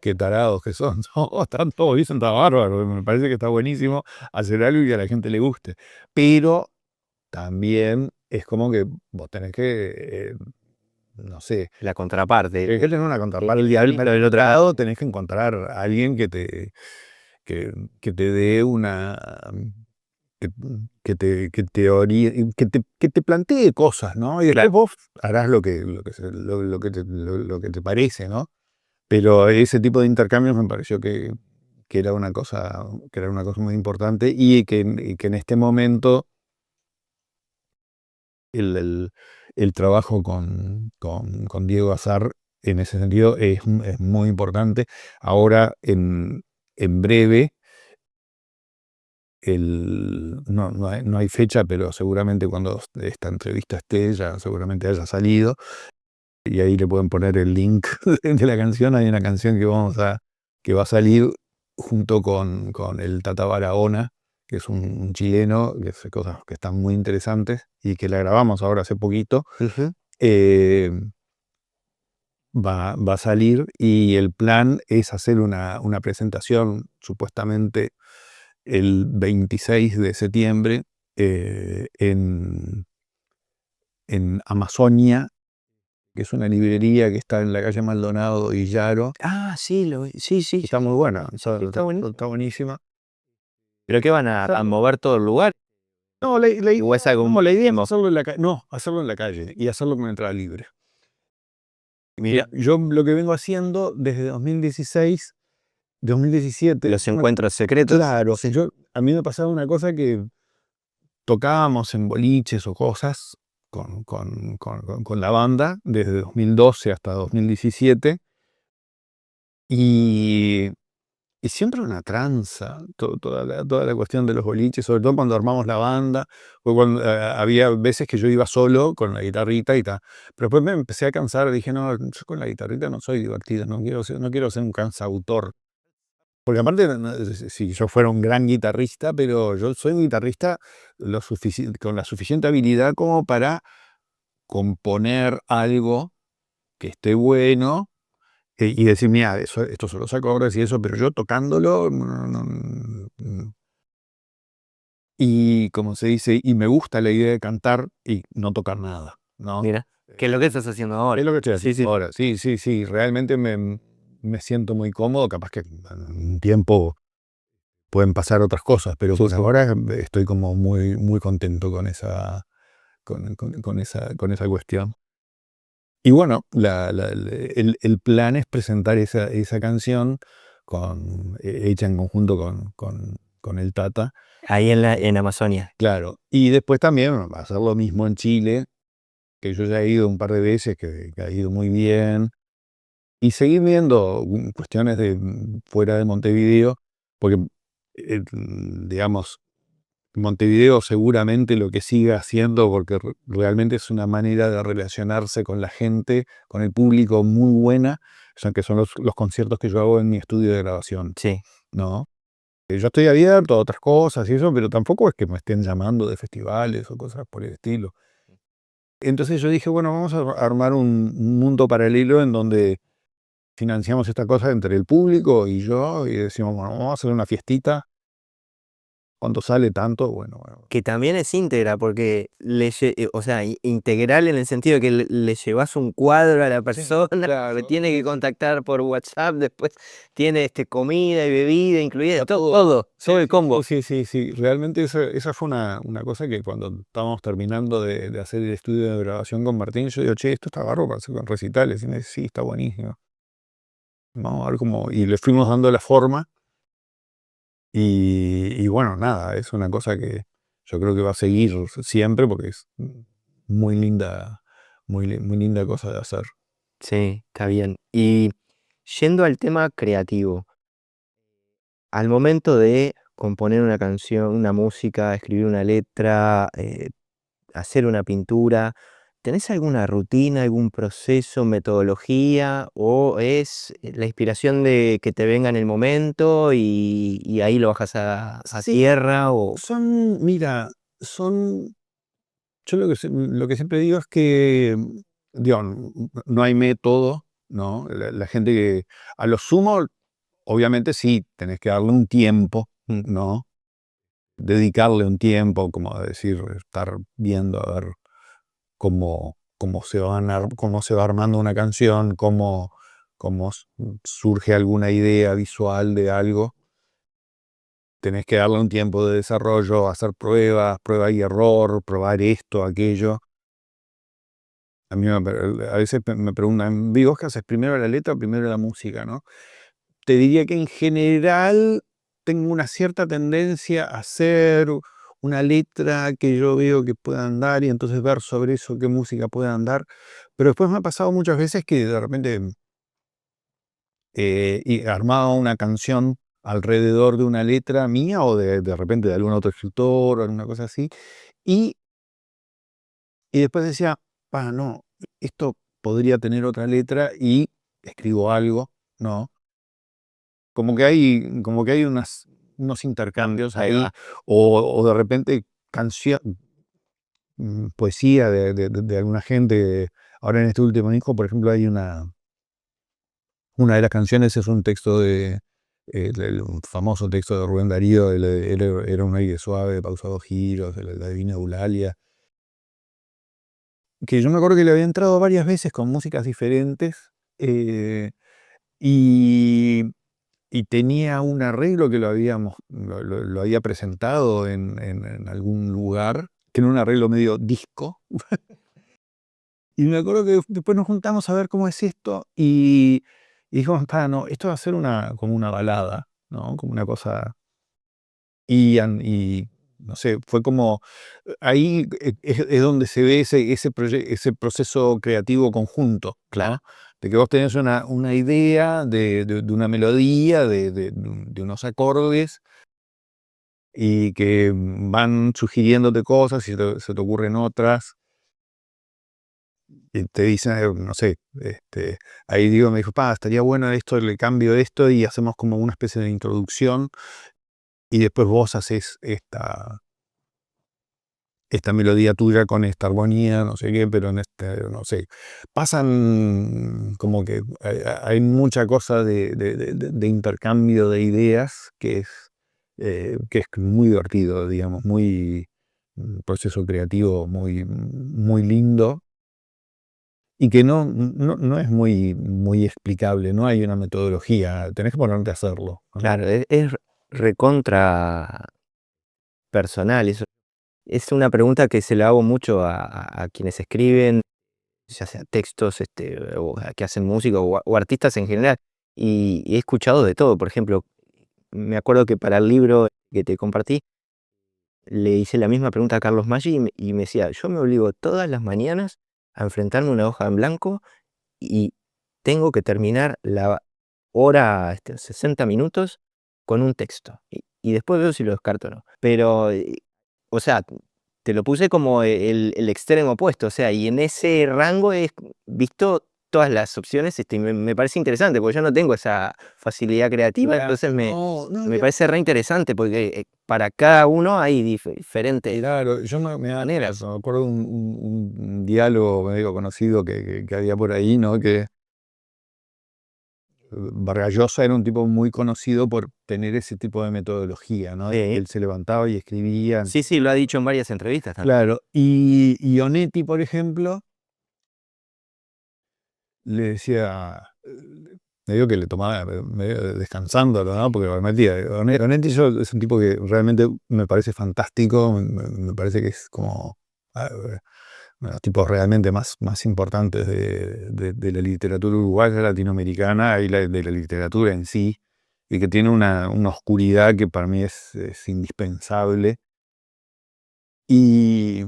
Qué tarados que son. No, están todos, dicen, está bárbaro. Me parece que está buenísimo hacer algo y que a la gente le guste. Pero también es como que vos tenés que, no sé, La contraparte. tenés que tener una contraparte. Pero del otro lado tenés que encontrar a alguien que te dé una. Que, que te plantee cosas, ¿no? Y después Claro. vos harás lo que te parece, ¿no? Pero ese tipo de intercambios me pareció que era una cosa muy importante y que en este momento el, el trabajo con Diego Azar en ese sentido es muy importante. Ahora, en breve, no hay fecha, pero seguramente cuando esta entrevista esté, ya seguramente haya salido. Y ahí le pueden poner el link de la canción. Hay una canción que va a salir junto con el Tata Barahona, que es un chileno, que hace cosas que están muy interesantes y que la grabamos ahora hace poquito. Ujú. eh, va a salir y el plan es hacer una presentación supuestamente el 26 de septiembre en Amazonia, que es una librería que está en la calle Maldonado y Yaro. Ah, sí, sí, sí. Está muy buena, Está buenísimo. está buenísima. ¿Pero qué van a mover todo el lugar? No, ¿O es algo no, la idea es mínimo? hacerlo en la calle, no, hacerlo en la calle y hacerlo con entrada libre. Mira, Yo lo que vengo haciendo desde 2016, 2017, los encuentros secretos. claro, Sí. a mí me pasaba una cosa que tocábamos en boliches o cosas con la banda desde 2012 hasta 2017 y y siempre una tranza, toda la cuestión de los boliches, sobre todo cuando armamos la banda, o cuando había veces que yo iba solo con la guitarrita y tal. Pero después me empecé a cansar, dije, no, yo con la guitarrita no soy divertido, no quiero ser un cansautor. Porque aparte, si yo fuera un gran guitarrista, pero yo soy un guitarrista con la suficiente habilidad como para componer algo que esté bueno y decir, mira, estos son los acordes y eso, pero yo tocándolo, y como se dice, y me gusta la idea de cantar y no tocar nada, ¿no? Mira, ¿qué es lo que estás haciendo ahora? Es lo que estoy Sí, haciendo sí. ahora. Sí, sí, sí, realmente me siento muy cómodo, capaz que en un tiempo pueden pasar otras cosas, pero Sí, por sí. ahora estoy como muy, muy contento con esa cuestión. Y bueno, el plan es presentar esa canción hecha en conjunto con el Tata. Ahí en Amazonia. Claro. Y después también va a hacer lo mismo en Chile, que yo ya he ido un par de veces, que ha ido muy bien. Y seguir viendo cuestiones de fuera de Montevideo, porque, digamos, Montevideo seguramente lo que siga haciendo, porque realmente es una manera de relacionarse con la gente, con el público muy buena, que son los conciertos que yo hago en mi estudio de grabación, Sí. ¿no? Yo estoy abierto a otras cosas y eso, pero tampoco es que me estén llamando de festivales o cosas por el estilo. Entonces yo dije, bueno, vamos a armar un mundo paralelo en donde financiamos esta cosa entre el público y yo y decimos, bueno, vamos a hacer una fiestita. ¿Cuánto sale tanto? Bueno. Que también es íntegra, porque o sea, integral en el sentido de que le llevas un cuadro a la Sí, persona, claro. tiene que contactar por WhatsApp, después tiene comida y bebida incluida, todo, Sí, todo el combo. sí, sí, sí. Realmente esa fue una cosa que cuando estábamos terminando de hacer el estudio de grabación con Martín, yo digo, che, esto está bárbaro para hacer con recitales. Y me dice, sí, está buenísimo. Vamos a ver cómo. Y le fuimos dando la forma. Y bueno, nada, es una cosa que yo creo que va a seguir siempre porque es muy linda, muy linda cosa de hacer. Sí, está bien. Y yendo al tema creativo, al momento de componer una canción, una música, escribir una letra, hacer una pintura, ¿tenés alguna rutina, algún proceso, metodología o es la inspiración de que te venga en el momento y ahí lo bajas a Sí, tierra o mira, yo lo que siempre digo es que, digo, no hay método, ¿no? La gente que, a lo sumo, obviamente sí, tenés que darle un tiempo, mm, ¿no? Dedicarle un tiempo, como a decir, estar viendo a ver cómo se va armando una canción, cómo surge alguna idea visual de algo. Tenés que darle un tiempo de desarrollo, hacer pruebas, prueba y error, probar esto, aquello. A mí a veces me preguntan, ¿vos qué haces primero la letra o primero la música, no? Te diría que en general tengo una cierta tendencia a hacer una letra que yo veo que pueda andar y entonces ver sobre eso qué música puede andar. Pero después me ha pasado muchas veces que de repente y armaba una canción alrededor de una letra mía o de repente de algún otro escritor o alguna cosa así. Y, y después decía, no, esto podría tener otra letra y escribo algo, ¿no? Como que hay unos intercambios ahí ahí, va. o de repente canción, poesía de alguna gente. Ahora en este último disco, por ejemplo, hay una de las canciones es un texto un famoso texto de Rubén Darío, era un aire suave de pausados giros, de la Divina Eulalia, que yo me acuerdo que le había entrado varias veces con músicas diferentes, y y tenía un arreglo que lo había presentado en algún lugar, que era un arreglo medio disco. Y me acuerdo que después nos juntamos a ver cómo es esto y dijimos, no, esto va a ser como una balada, ¿no? Como una cosa. Y no sé, fue como, ahí es donde se ve ese proceso creativo conjunto, ¿no? Claro. de que vos tenés una idea de una melodía, de unos acordes, y que van sugiriéndote cosas y se te ocurren otras. Y te dicen, no sé, ahí Diego me dijo, estaría bueno esto, le cambio esto y hacemos como una especie de introducción y después vos haces esta melodía tuya con esta armonía, no sé qué, pero no sé, pasan como que hay mucha cosa de intercambio de ideas que es muy divertido, digamos, un proceso creativo muy lindo. Y que no es muy explicable, no hay una metodología, tenés que ponerte a hacerlo, ¿no? Claro, es recontra personal. Eso es una pregunta que se la hago mucho a quienes escriben, ya sea textos, o que hacen música o artistas en general. Y he escuchado de todo. Por ejemplo, me acuerdo que para el libro que te compartí, le hice la misma pregunta a Carlos Maggi y me decía, yo me obligo todas las mañanas a enfrentarme a una hoja en blanco y tengo que terminar la hora, 60 minutos con un texto. Y después veo si lo descarto o no. Pero, o sea, te lo puse como el extremo opuesto. O sea, y en ese rango he visto todas las opciones, y me parece interesante, porque yo no tengo esa facilidad creativa, Claro, entonces no, me parece re interesante, porque para cada uno hay diferentes claro, yo me maneras. acuerdo un diálogo medio conocido que había por ahí, ¿no? Que Vargas Llosa era un tipo muy conocido por tener ese tipo de metodología, ¿no? Sí, Él se levantaba y escribía. sí, sí, lo ha dicho en varias entrevistas también. Claro, y Onetti, por ejemplo, le decía, medio que le tomaba, medio descansándolo, ¿no? Porque Onetti es un tipo que realmente me parece fantástico, me parece que es como uno de los tipos realmente más importantes de la literatura uruguaya, latinoamericana y de la literatura en sí, y que tiene una oscuridad que para mí es indispensable. Y,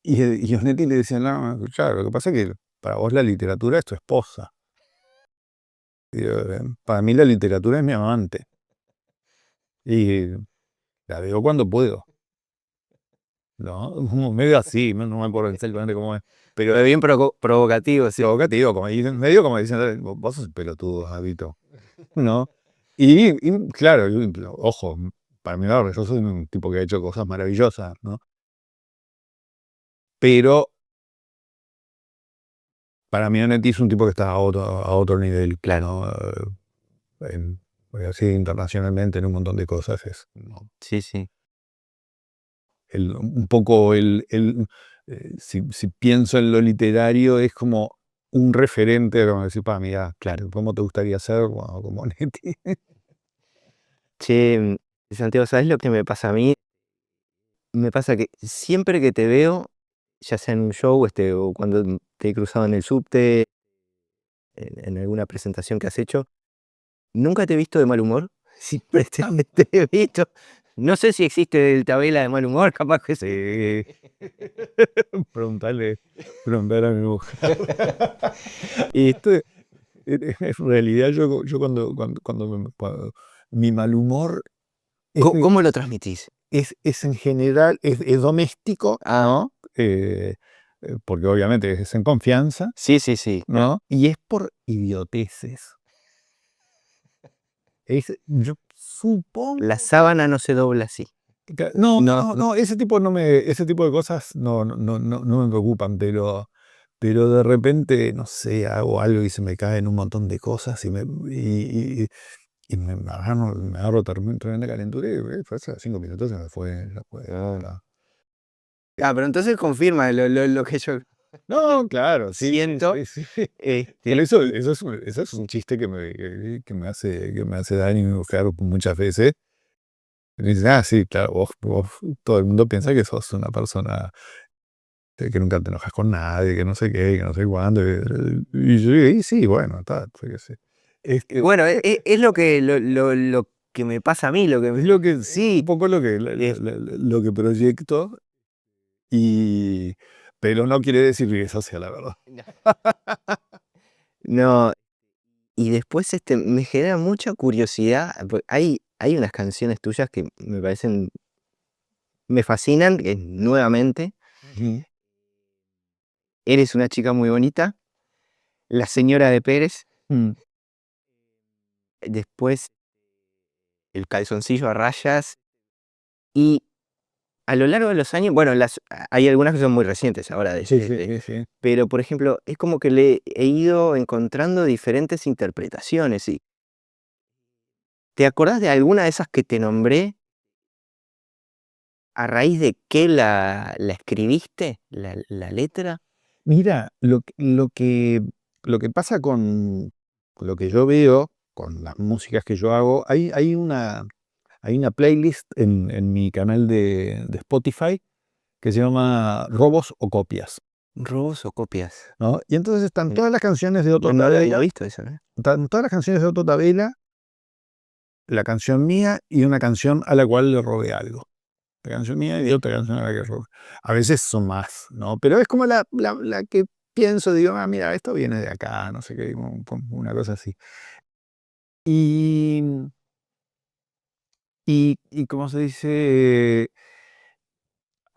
y Onetti le decía, no, claro, lo que pasa es que para vos la literatura es tu esposa. Para mí la literatura es mi amante. Y la veo cuando puedo, ¿no? Como medio así, no me acuerdo exactamente cómo es. Pero Pero bien provocativo, sí. provocativo, medio como diciendo, vos sos pelotudo, Javito, ¿no? Claro, ojo, para mí yo soy un tipo que ha hecho cosas maravillosas, ¿no? Pero para mí Onetti es un tipo que está a otro nivel, Claro, ¿no? Así internacionalmente en un montón de cosas ¿no? sí, sí. Un poco si pienso en lo literario, es como un referente, como decir, mira, Claro. ¿cómo te gustaría ser? Bueno, como Onetti. Che, Santiago, ¿sabes lo que me pasa a mí? Me pasa que siempre que te veo, ya sea en un show, o cuando te he cruzado en el subte, en alguna presentación que has hecho, nunca te he visto de mal humor. Siempre te he visto. No sé si existe el tabela de mal humor, capaz que sí. Sí. Preguntarle a mi mujer. Y en realidad, yo cuando mi mal humor es, ¿Cómo lo transmitís? es en general, es doméstico, Ah, ¿no? Porque obviamente es en confianza, sí, sí, sí. ¿no? Y es por idioteces. Yo La supongo sábana no se dobla así. no, No, no, ese tipo de cosas no me preocupan, pero de repente, no sé, hago algo y se me caen un montón de cosas y me agarro tremenda calentura y fue hace 5 minutos se me fue, ya fue, ah. está. Pero entonces confirma lo que yo No, claro, sí, sí, siento. sí, sí. Este, Pero eso es un chiste que me hace Dani, mi mujer, muchas veces. Y me dice, sí, claro, vos, todo el mundo piensa que sos una persona que nunca te enojas con nadie, que no sé qué, que no sé cuándo. Y yo digo, sí, bueno, está, yo qué sé. Este, bueno, es lo que me pasa a mí, lo que es lo que, un sí, poco es lo que proyecto, pero no quiere decir que eso sea la verdad. No, y después me genera mucha curiosidad. Hay unas canciones tuyas que me parecen, me fascinan, que nuevamente, Ujú. Eres una chica muy bonita, La señora de Pérez, Mm. después El calzoncillo a rayas, y a lo largo de los años, bueno, hay algunas que son muy recientes ahora, Sí, sí, sí, sí. pero por ejemplo, es como que le he ido encontrando diferentes interpretaciones. ¿Y te acordás de alguna de esas que te nombré? ¿A raíz de qué la escribiste, la letra? Mira, lo que pasa con lo que yo veo, con las músicas que yo hago, hay una playlist en mi canal de Spotify que se llama Robos o Copias, ¿Robos o copias? ¿no? Y entonces están Mm, todas las canciones de Otto no lo había Tabeila, visto eso, ¿eh? están todas las canciones de Otto Tabeila, la canción mía y una canción a la cual le robé algo. La canción mía y otra canción a la que robé. A veces son más, ¿no? Pero es como la que pienso, digo, ah, mira, esto viene de acá, no sé qué, como una cosa así. Y, y ¿cómo se dice?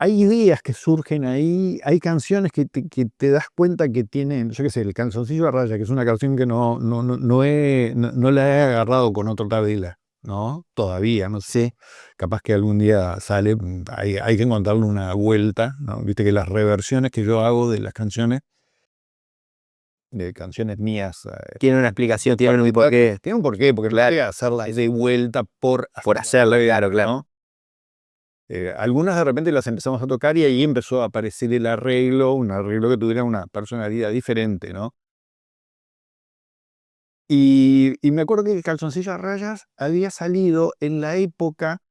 Hay ideas que surgen ahí, hay canciones que te das cuenta que tienen, yo qué sé, el Calzoncillo a raya, que es una canción que no la he agarrado con otro Tabela, ¿no? Todavía, no sé. Sí. Capaz que algún día sale, hay que encontrarle una vuelta, ¿no? Viste que las reversiones que yo hago de las canciones, de canciones mías, Tiene una explicación, tiene un particular, porqué. tiene un porqué, porque no Claro. voy a hacerlas de vuelta por Por hacerlo, claro, claro. ¿no? Algunas de repente las empezamos a tocar y ahí empezó a aparecer el arreglo, un arreglo que tuviera una personalidad diferente, ¿no? Y me acuerdo que el Calzoncillo a rayas había salido en la época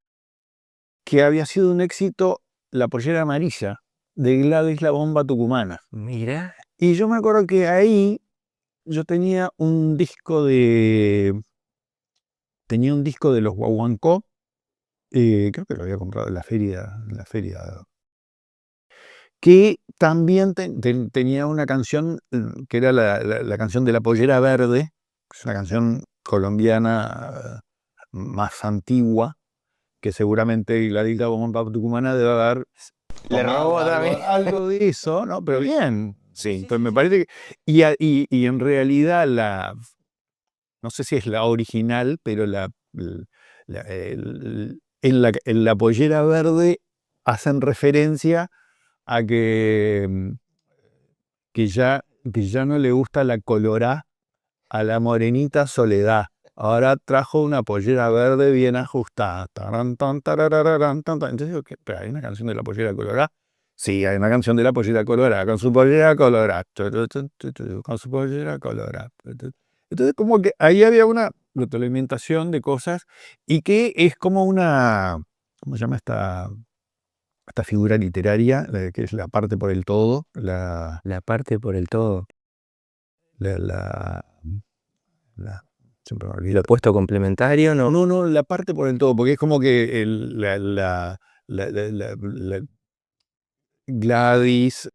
que había sido un éxito La pollera amarilla de Gladys la Bomba Tucumana. Mira. Y yo me acuerdo que ahí yo tenía un disco de los Guaguancó, creo que lo había comprado en la feria que también tenía una canción que era la canción de La Pollera Verde, que es una canción colombiana más antigua, que seguramente la Dita Bomba Tucumana debe haber Le tomado robó también. algo de eso, ¿no? Pero bien, sí. Entonces me parece que. Y en realidad no sé si es la original, pero en la Pollera Verde hacen referencia a que ya no le gusta la colorá a la morenita Soledad. Ahora trajo una pollera verde bien ajustada. Tarán, tan, tarararán, tan, tan. Entonces digo, ¿pero hay una canción de la pollera colorá? Sí, hay una canción de la pollera colorá, con su pollera colorá, con su pollera colorá. Entonces como que ahí había una retroalimentación de cosas y que es como una, ¿cómo se llama esta figura literaria, que es la parte por el todo, La parte por el todo. la, la, la- siempre me Lo olvido. opuesto complementario, no. No, no, la parte por el todo, porque es como que la Gladys,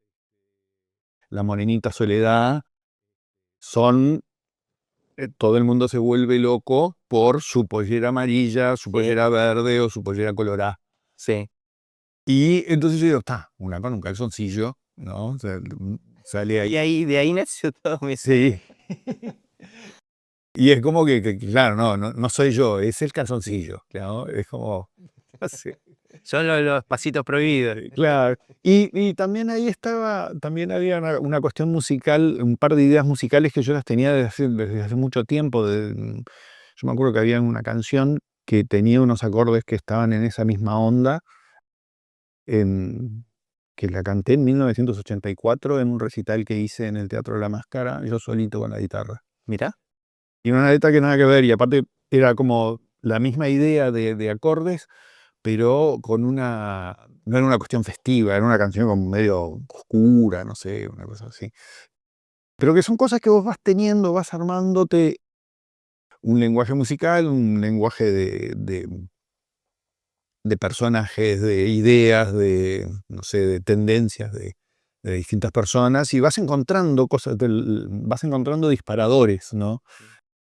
la morenita Soledad, son, todo el mundo se vuelve loco por su pollera amarilla, su Sí. pollera verde o su pollera colorada. Sí. Y entonces yo digo, está, una con un calzoncillo, ¿no? O sea, sale ahí. De ahí nació todo mi. Sí. Y es como que, claro, no soy yo, es el calzoncillo, claro, es como, sí, Son los pasitos prohibidos. claro. Y también ahí también había una cuestión musical, un par de ideas musicales que yo las tenía desde hace mucho tiempo. Yo me acuerdo que había una canción que tenía unos acordes que estaban en esa misma onda, en- que la canté en 1984 en un recital que hice en el Teatro de la Máscara, yo solito con la guitarra. Mira. Y una letra que nada que ver, y aparte era como la misma idea de acordes, pero no era una cuestión festiva, era una canción como medio oscura, no sé, una cosa así. Pero que son cosas que vos vas teniendo, vas armándote un lenguaje musical, un lenguaje de personajes, de ideas, no sé, de tendencias, de distintas personas y vas encontrando cosas, vas encontrando disparadores, ¿no?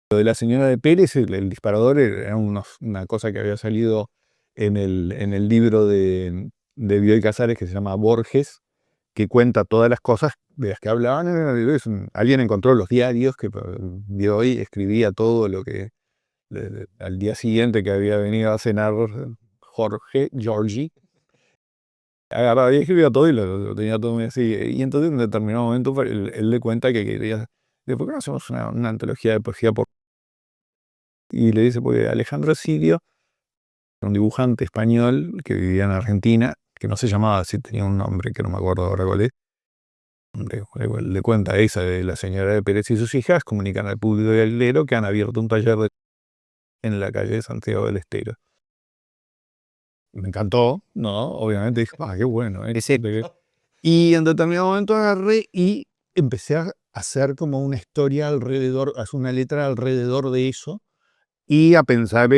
Lo de la señora de Pérez, el disparador era una cosa que había salido en el libro de Bioy Casares que se llama Borges, que cuenta todas las cosas de las que hablaban. Alguien encontró los diarios que Bioy escribía todo lo que al día siguiente que había venido a cenar Georgie, agarraba y escribía todo y lo tenía todo muy así. Y entonces en un determinado momento él le cuenta que quería, ¿por qué no hacemos una antología de poesía? Y le dice, porque Alejandro Sirio, un dibujante español que vivía en Argentina, que no se llamaba así, tenía un nombre que no me acuerdo ahora cuál es, le cuenta esa de la señora de Pérez y sus hijas, comunican al público y al clero que han abierto un taller en la calle de Santiago del Estero. Me encantó, ¿no? Obviamente dije, qué bueno. Y en determinado momento agarré y empecé a hacer como una historia alrededor, hacer una letra alrededor de eso y a pensar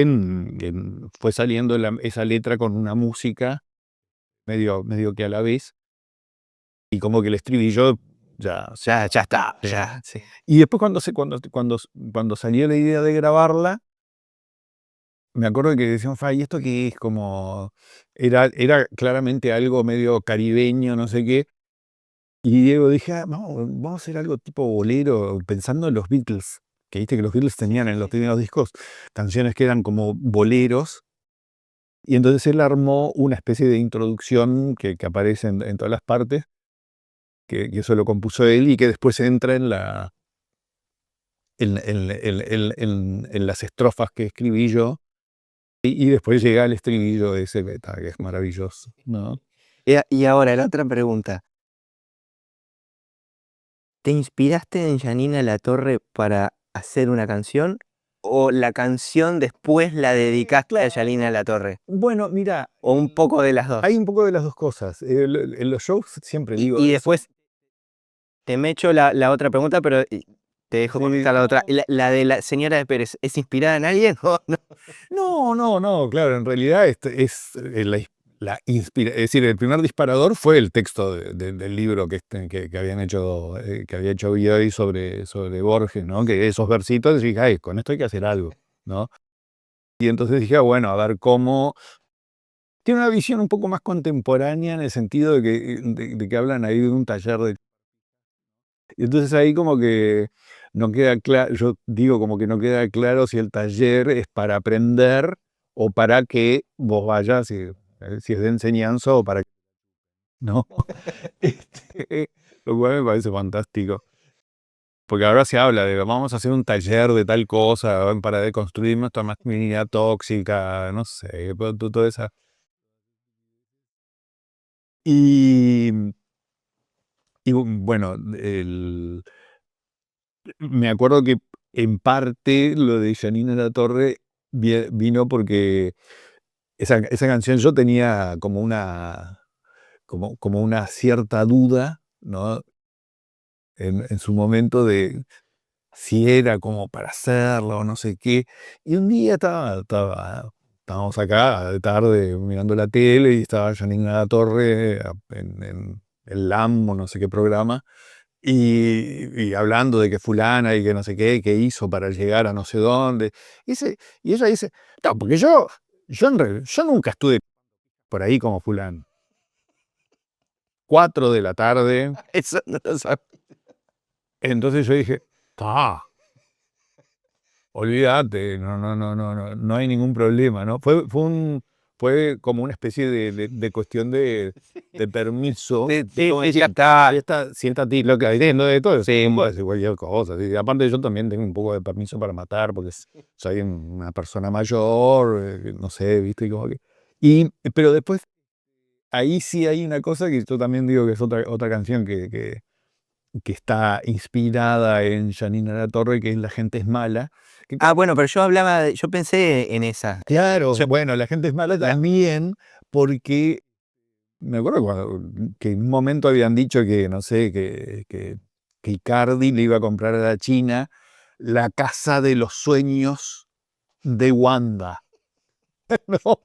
fue saliendo esa letra con una música medio que a la vez y como que el estribillo ya está, ya, sí. Y después cuando salió la idea de grabarla, me acuerdo que decíamos, ¿y esto qué es? Como era claramente algo medio caribeño, no sé qué. Y Diego dije, vamos a hacer algo tipo bolero, pensando en los Beatles, que viste que los Beatles tenían en los primeros discos canciones que eran como boleros. Y entonces él armó una especie de introducción que aparece en todas las partes, que eso lo compuso él y que después entra en las estrofas que escribí yo. Y después llega el estribillo de ese beta, que es maravilloso, ¿no? Y ahora la otra pregunta. ¿Te inspiraste en Janina Latorre para hacer una canción? ¿O la canción después la dedicaste a Janina Latorre? Bueno, mira, ¿O un poco de las dos? hay un poco de las dos cosas. En los shows siempre digo Y eso. después te me echo la otra pregunta, pero te dejo contestar la otra. ¿La de la señora de Pérez es inspirada en alguien o no? No, claro, en realidad es es decir, el primer disparador fue el texto del libro que habían hecho, que había hecho Bioy sobre Borges, ¿no? Que esos versitos, dije, ay, con esto hay que hacer algo, ¿no? Y entonces dije, bueno, a ver cómo. Tiene una visión un poco más contemporánea en el sentido de que hablan ahí de un taller de. Y entonces ahí como que no queda claro, yo digo como que no queda claro si el taller es para aprender o para que vos vayas, si es de enseñanza o para que. No. Lo cual me parece fantástico. Porque ahora se habla de vamos a hacer un taller de tal cosa para deconstruir nuestra masculinidad tóxica, no sé, toda esa. Y, y bueno, me acuerdo que en parte lo de Janina Latorre vino porque esa canción yo tenía como una cierta duda, ¿no? En su momento de si era como para hacerlo o no sé qué. Y un día estábamos acá de tarde mirando la tele y estaba Janina Latorre en el LAM o no sé qué programa. Y hablando de que fulana y que no sé qué, que hizo para llegar a no sé dónde. Y ella dice, no, porque yo nunca estuve por ahí como fulano. 4 de la tarde. Eso no lo sabía. Entonces yo dije, olvídate, no hay ningún problema, ¿no? Fue como una especie de cuestión de permiso. Ya está. Siéntate loca diciendo de todo. Sí, Puede decir cualquier cosa. Y aparte yo también tengo un poco de permiso para matar porque soy una persona mayor, no sé, viste, como que. Pero después, ahí sí hay una cosa que yo también digo que es otra canción que está inspirada en Janina Latorre, que es La gente es mala. Bueno, pero yo pensé en esa. Claro, bueno, La gente es mala también, porque me acuerdo que en un momento habían dicho que, no sé, que Icardi le iba a comprar a la China la casa de los sueños de Wanda. ¿No?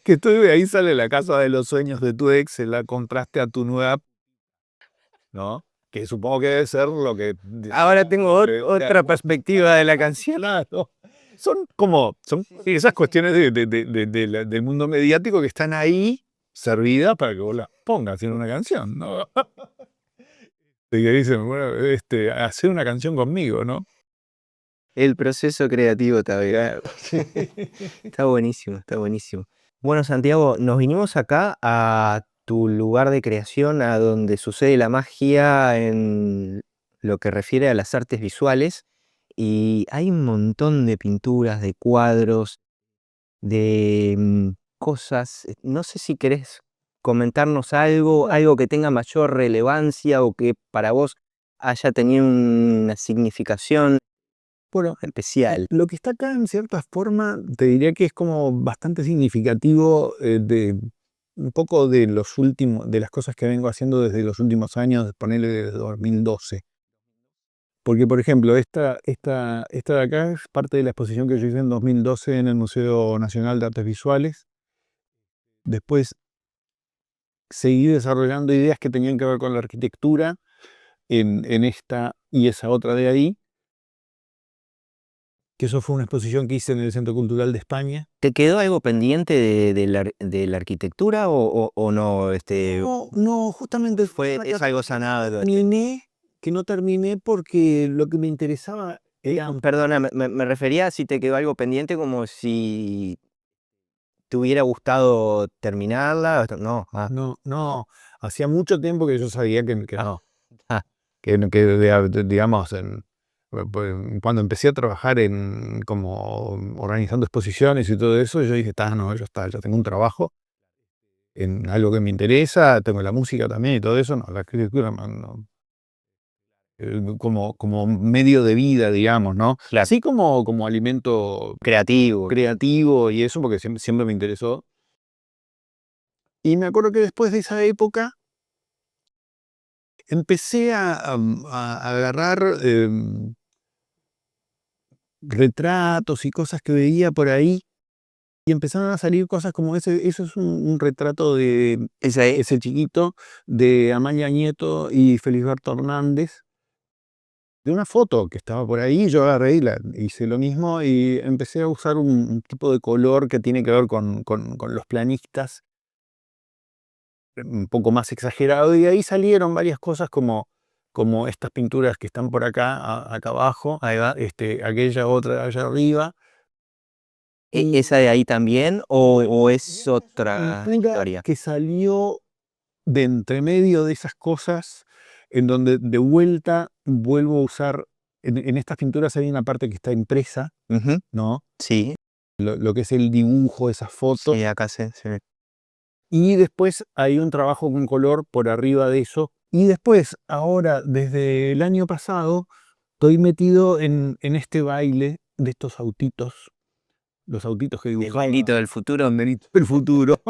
Que tú de ahí sale la casa de los sueños de tu ex, se la compraste a tu nueva, ¿no? Que supongo que debe ser lo que... Ahora tengo otra perspectiva de la canción. Claro. Son esas cuestiones del mundo mediático que están ahí servidas para que vos las pongas en una canción, ¿no? Y que dicen, bueno, hacer una canción conmigo, ¿no? El proceso creativo está buenísimo, está buenísimo. Bueno, Santiago, nos vinimos acá a tu lugar de creación, a donde sucede la magia en lo que refiere a las artes visuales, y hay un montón de pinturas, de cuadros, de cosas. No sé si querés comentarnos algo que tenga mayor relevancia o que para vos haya tenido una significación Bueno, especial. lo que está acá en cierta forma, te diría que es como bastante significativo de un poco de los últimos, de las cosas que vengo haciendo desde los últimos años, ponerle desde 2012. Porque, por ejemplo, esta de acá es parte de la exposición que yo hice en 2012 en el Museo Nacional de Artes Visuales. Después seguí desarrollando ideas que tenían que ver con la arquitectura en esta y esa otra de ahí, que eso fue una exposición que hice en el Centro Cultural de España. ¿Te quedó algo pendiente de la arquitectura o no? No, justamente Es algo sanado. que no terminé porque lo que me interesaba era... Perdona, me refería a si te quedó algo pendiente como si te hubiera gustado terminarla. No, No, hacía mucho tiempo que yo sabía que no. ah, Digamos, cuando empecé a trabajar como organizando exposiciones y todo eso, yo dije, no, ya está, ya tengo un trabajo en algo que me interesa, tengo la música también y todo eso, no, la arquitectura no, como medio de vida, digamos, ¿no? claro. Así como alimento Creativo. creativo y eso, porque siempre me interesó. Y me acuerdo que después de esa época empecé a agarrar retratos y cosas que veía por ahí y empezaron a salir cosas como ese. Eso es un retrato de ese chiquito, de Amalia Nieto y Felisberto Hernández, de una foto que estaba por ahí. Yo agarré y hice lo mismo y empecé a usar un tipo de color que tiene que ver con los planistas, un poco más exagerado, y de ahí salieron varias cosas como estas pinturas que están por acá, acá abajo, Ahí va. aquella otra allá arriba. ¿Esa de ahí también o es otra Pintura historia? que salió de entre medio de esas cosas, en donde de vuelta vuelvo a usar, en estas pinturas hay una parte que está impresa, Ujú, ¿no? sí, Lo que es el dibujo, esas fotos. sí, acá se ve. Y después hay un trabajo con color por arriba de eso. Y después, ahora, desde el año pasado, estoy metido en este baile de estos autitos. Los autitos que El dibujaba bailito del futuro. Benito del futuro.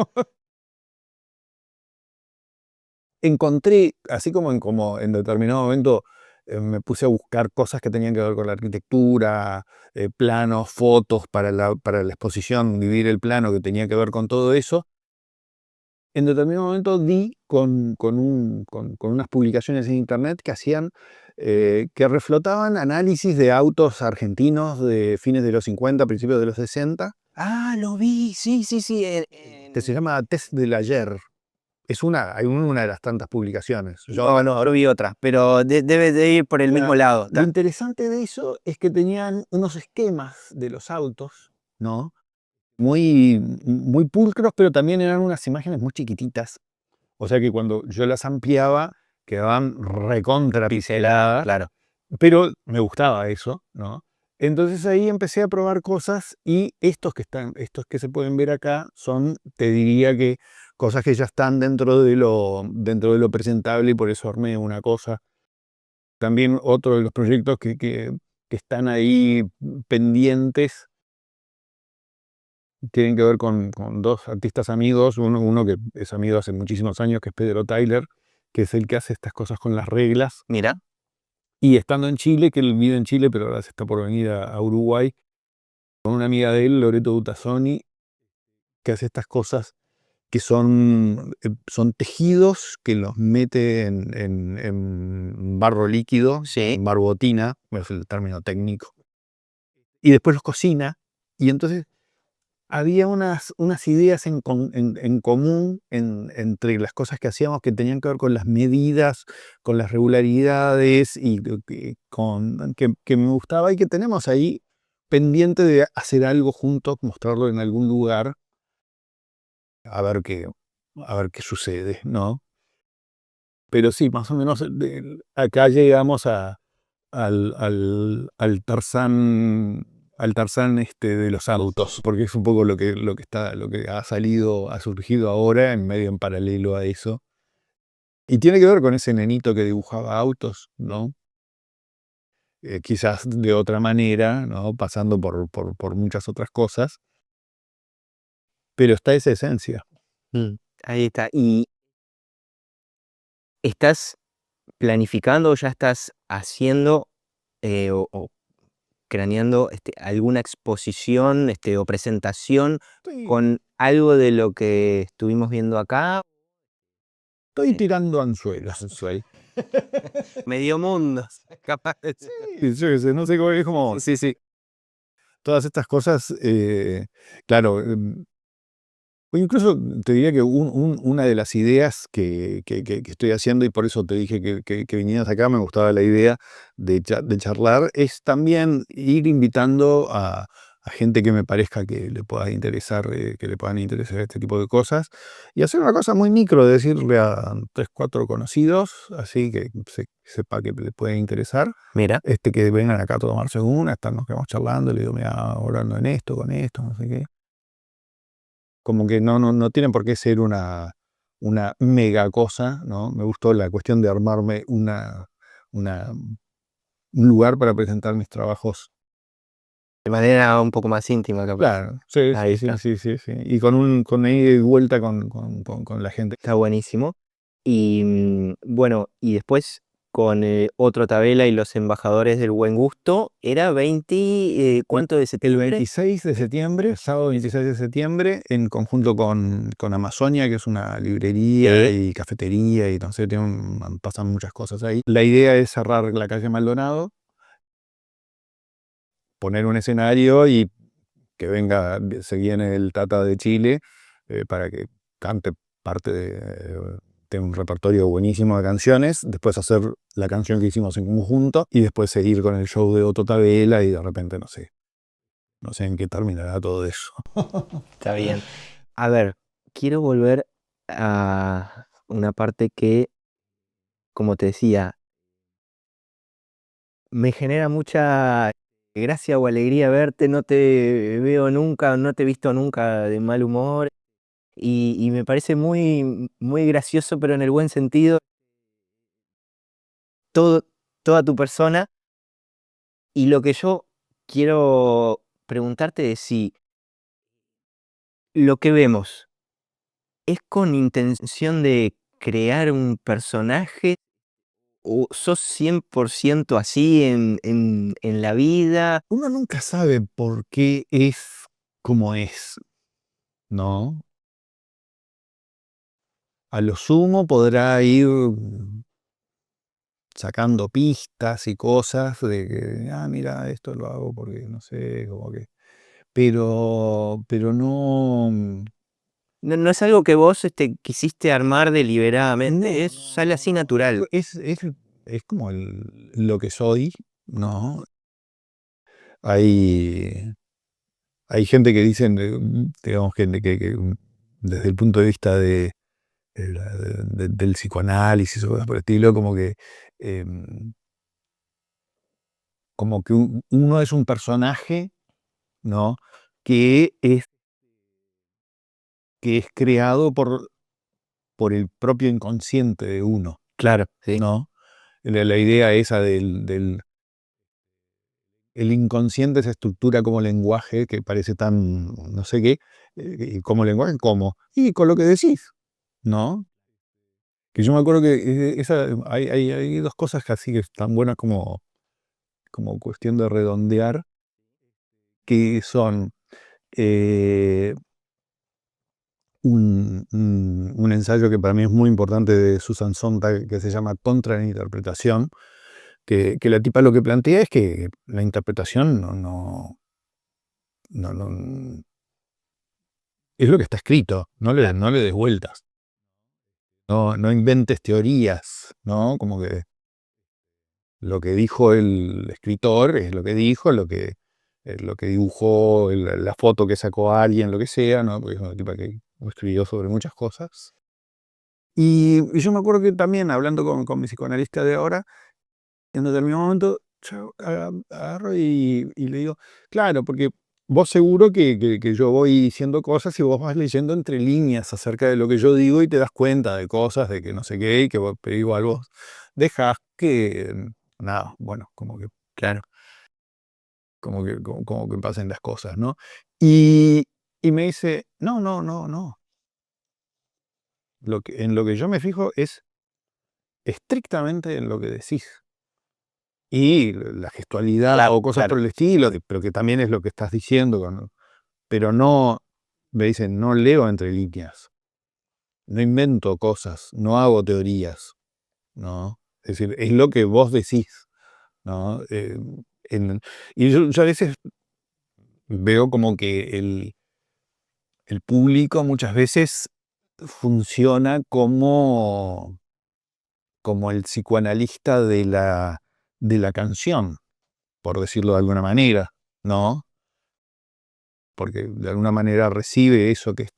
Encontré, así como en determinado momento me puse a buscar cosas que tenían que ver con la arquitectura, planos, fotos para la exposición, vivir el plano que tenía que ver con todo eso. En determinado momento di con unas publicaciones en internet que hacían, que reflotaban análisis de autos argentinos de fines de los 50, principios de los 60, Ah, lo vi, sí, sí, sí. que se llama Test del Ayer. Hay una de las tantas publicaciones. No, ahora vi otra, pero debe de ir por el mismo lado. Lo interesante de eso es que tenían unos esquemas de los autos, ¿no? Muy pulcros, pero también eran unas imágenes muy chiquititas. O sea que cuando yo las ampliaba, quedaban recontra pixeladas, Claro. pero me gustaba eso, ¿no? Entonces ahí empecé a probar cosas y estos que se pueden ver acá son, te diría que cosas que ya están dentro de lo presentable, y por eso armé una cosa. También otro de los proyectos que están ahí pendientes tienen que ver con dos artistas amigos, uno que es amigo hace muchísimos años, que es Pedro Tyler, que es el que hace estas cosas con las reglas, Mira, y estando en Chile, que él vive en Chile, pero ahora se está por venir a Uruguay, con una amiga de él, Loreto Butazzoni, que hace estas cosas que son tejidos que los mete en barro líquido, Sí. en barbotina, es el término técnico, y después los cocina, y entonces había unas ideas en común entre las cosas que hacíamos que tenían que ver con las medidas, con las regularidades y que me gustaba y que tenemos ahí pendiente de hacer algo juntos, mostrarlo en algún lugar, a ver qué sucede, ¿no? Pero sí, más o menos acá llegamos al Tarzán de los autos, porque es un poco lo que ha surgido ahora en medio en paralelo a eso. Y tiene que ver con ese nenito que dibujaba autos, ¿no? Quizás de otra manera, ¿no? Pasando por muchas otras cosas, pero está esa esencia. Ahí está. ¿Y estás planificando o ya estás haciendo o craneando alguna exposición o presentación Estoy, con algo de lo que estuvimos viendo acá? estoy tirando anzuelos. Sensual. Medio mundo, capaz de ser. Sí, yo qué sé, no sé cómo es como Sí, sí. todas estas cosas, claro, o incluso te diría que una de las ideas que estoy haciendo, y por eso te dije que vinieras acá, me gustaba la idea de charlar, es también ir invitando a gente que me parezca que le pueda interesar, que le puedan interesar este tipo de cosas, y hacer una cosa muy micro, de decirle a 3, 4 conocidos, así que sepa que le puede interesar, Mira, que vengan acá a tomarse una, nos quedamos charlando, le digo, mira, ahora ando en esto, con esto, no sé qué. Como que no tiene por qué ser una mega cosa, ¿no? Me gustó la cuestión de armarme una un lugar para presentar mis trabajos. de manera un poco más íntima, capaz. Claro, sí, Ahí sí, sí, está. sí, sí, sí. Y con ida y vuelta con la gente. Está buenísimo. Y bueno, y después con Otro Tabela y los embajadores del buen gusto, era 20, ¿cuánto de El septiembre? 26 de septiembre, sábado 26 de septiembre, en conjunto con Amazonia, que es una librería y cafetería, y no sé, pasan muchas cosas ahí. La idea es cerrar la calle Maldonado, poner un escenario y que se viene el Tata de Chile para que cante parte de un repertorio buenísimo de canciones, después hacer la canción que hicimos en conjunto y después seguir con el show de Otto Tabela y de repente no sé en qué terminará todo eso. Está bien. A ver, quiero volver a una parte que, como te decía, me genera mucha gracia o alegría verte, no te veo nunca, no te he visto nunca de mal humor y me parece muy, muy gracioso, pero en el buen sentido, todo, toda tu persona. Y lo que yo quiero preguntarte es si lo que vemos es con intención de crear un personaje o sos 100% así en la vida. Uno nunca sabe por qué es como es, ¿no? A lo sumo podrá ir sacando pistas y cosas de que, mira, esto lo hago porque, no sé, como que... pero no... No, no es algo que vos quisiste armar deliberadamente, sale así natural. Es como lo que soy, ¿no? Hay, hay gente que dicen, digamos, que desde el punto de vista del psicoanálisis o cosas por el estilo, em, como que uno es un personaje, ¿no? Que es, que es creado por el propio inconsciente de uno, Claro, sí. ¿no? La idea esa el inconsciente se estructura como lenguaje que parece tan, no sé qué, y como lenguaje, ¿cómo? Y con lo que decís, ¿no? Que yo me acuerdo que hay dos cosas que así que están buenas como cuestión de redondear, que son, eh, un ensayo que para mí es muy importante de Susan Sontag que se llama Contra la interpretación, que la tipa lo que plantea es que la interpretación no es lo que está escrito, no le des vueltas, no inventes teorías, ¿no? Como que lo que dijo el escritor es lo que dijo, lo que dibujó, la foto que sacó alguien, lo que sea, ¿no? Porque es una tipa que escribió sobre muchas cosas. Y yo me acuerdo que también, hablando con mi psicoanalista de ahora, en determinado momento, yo agarro y le digo, claro, porque vos seguro que yo voy diciendo cosas y vos vas leyendo entre líneas acerca de lo que yo digo y te das cuenta de cosas, de que no sé qué, y que vos, pero igual vos dejás que, nada, bueno, como que, Claro. como que pasen las cosas, ¿no? Y me dice, no. En lo que yo me fijo es estrictamente en lo que decís. Y la gestualidad Claro, o cosas por claro. el estilo, pero que también es lo que estás diciendo. Pero no, me dicen, no leo entre líneas, no invento cosas, no hago teorías, ¿no? Es decir, es lo que vos decís, ¿no? En- y yo a veces veo como que el público muchas veces funciona como el psicoanalista de la canción, por decirlo de alguna manera, ¿no? Porque de alguna manera recibe eso que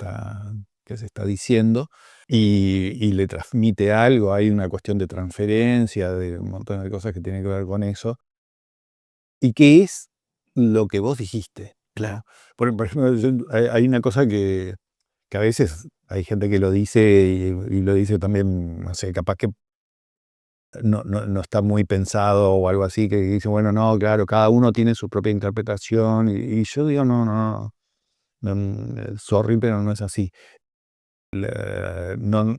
se está diciendo y le transmite algo, hay una cuestión de transferencia, de un montón de cosas que tienen que ver con eso. ¿Y qué es lo que vos dijiste? Claro. ¿No? Por ejemplo, hay una cosa que a veces hay gente que lo dice y lo dice también, no sé, capaz que no está muy pensado o algo así, que dice, bueno, no, claro, cada uno tiene su propia interpretación. Y yo digo, sorry, pero no es así.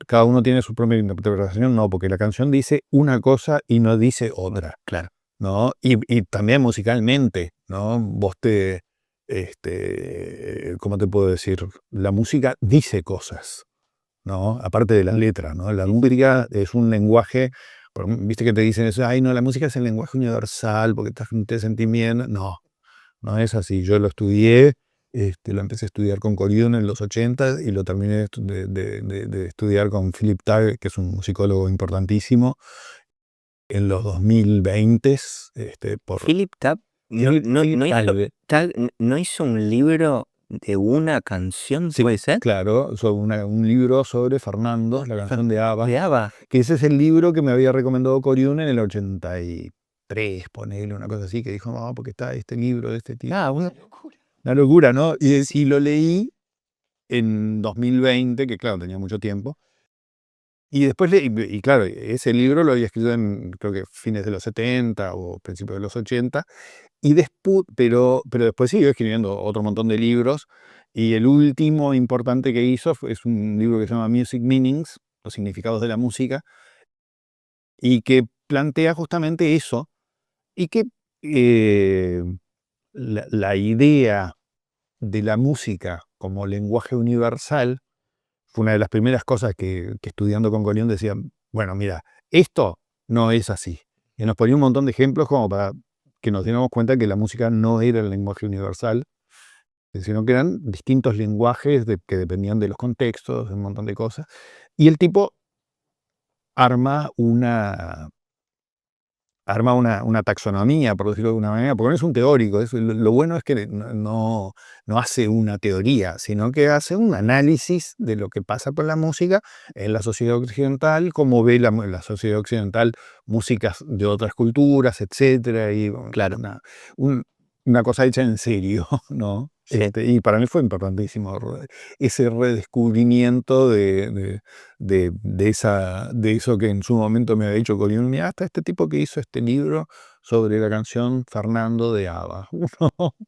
Cada uno tiene su propia interpretación, no, porque la canción dice una cosa y no dice otra, Claro. ¿no? Y también musicalmente, ¿no? ¿Cómo te puedo decir? La música dice cosas, ¿no? Aparte de las letras, ¿no? La música es un lenguaje, viste que te dicen eso, ay, no, la música es el lenguaje universal porque te sentimientos. No, no es así. Yo lo estudié, lo empecé a estudiar con Corión en los 80 y lo terminé de estudiar con Philip Tag, que es un musicólogo importantísimo, en los 2020, por Philip Tapp Philip Tag. no hizo un libro de una canción, Sí, ¿puede ser? claro, un libro sobre Fernando, la canción de ABBA, De ABBA. que ese es el libro que me había recomendado Coriún en el 83, ponele una cosa así, que dijo, no, porque está este libro de este tipo. Ah, una locura. Una locura, ¿no? Sí. Y lo leí en 2020, que claro, tenía mucho tiempo. Y después, y claro, ese libro lo había escrito en, creo que fines de los 70 o principios de los 80. Y después, pero después siguió escribiendo otro montón de libros. Y el último importante que hizo es un libro que se llama Music Meanings, los significados de la música, y que plantea justamente eso. Y que eh, la idea de la música como lenguaje universal fue una de las primeras cosas que estudiando con Golión decían, bueno, mira, esto no es así. Y nos ponía un montón de ejemplos como para que nos diéramos cuenta que la música no era el lenguaje universal, sino que eran distintos lenguajes que dependían de los contextos, de un montón de cosas. Y el tipo arma una taxonomía, por decirlo de alguna manera, porque no es un teórico. Lo bueno es que no hace una teoría, sino que hace un análisis de lo que pasa con la música en la sociedad occidental, cómo ve la sociedad occidental músicas de otras culturas, etcétera, y Claro. una cosa hecha en serio, ¿no? Sí. Y para mí fue importantísimo ese redescubrimiento de eso que en su momento me había dicho Corión, mira, hasta este tipo que hizo este libro sobre la canción Fernando de ABBA.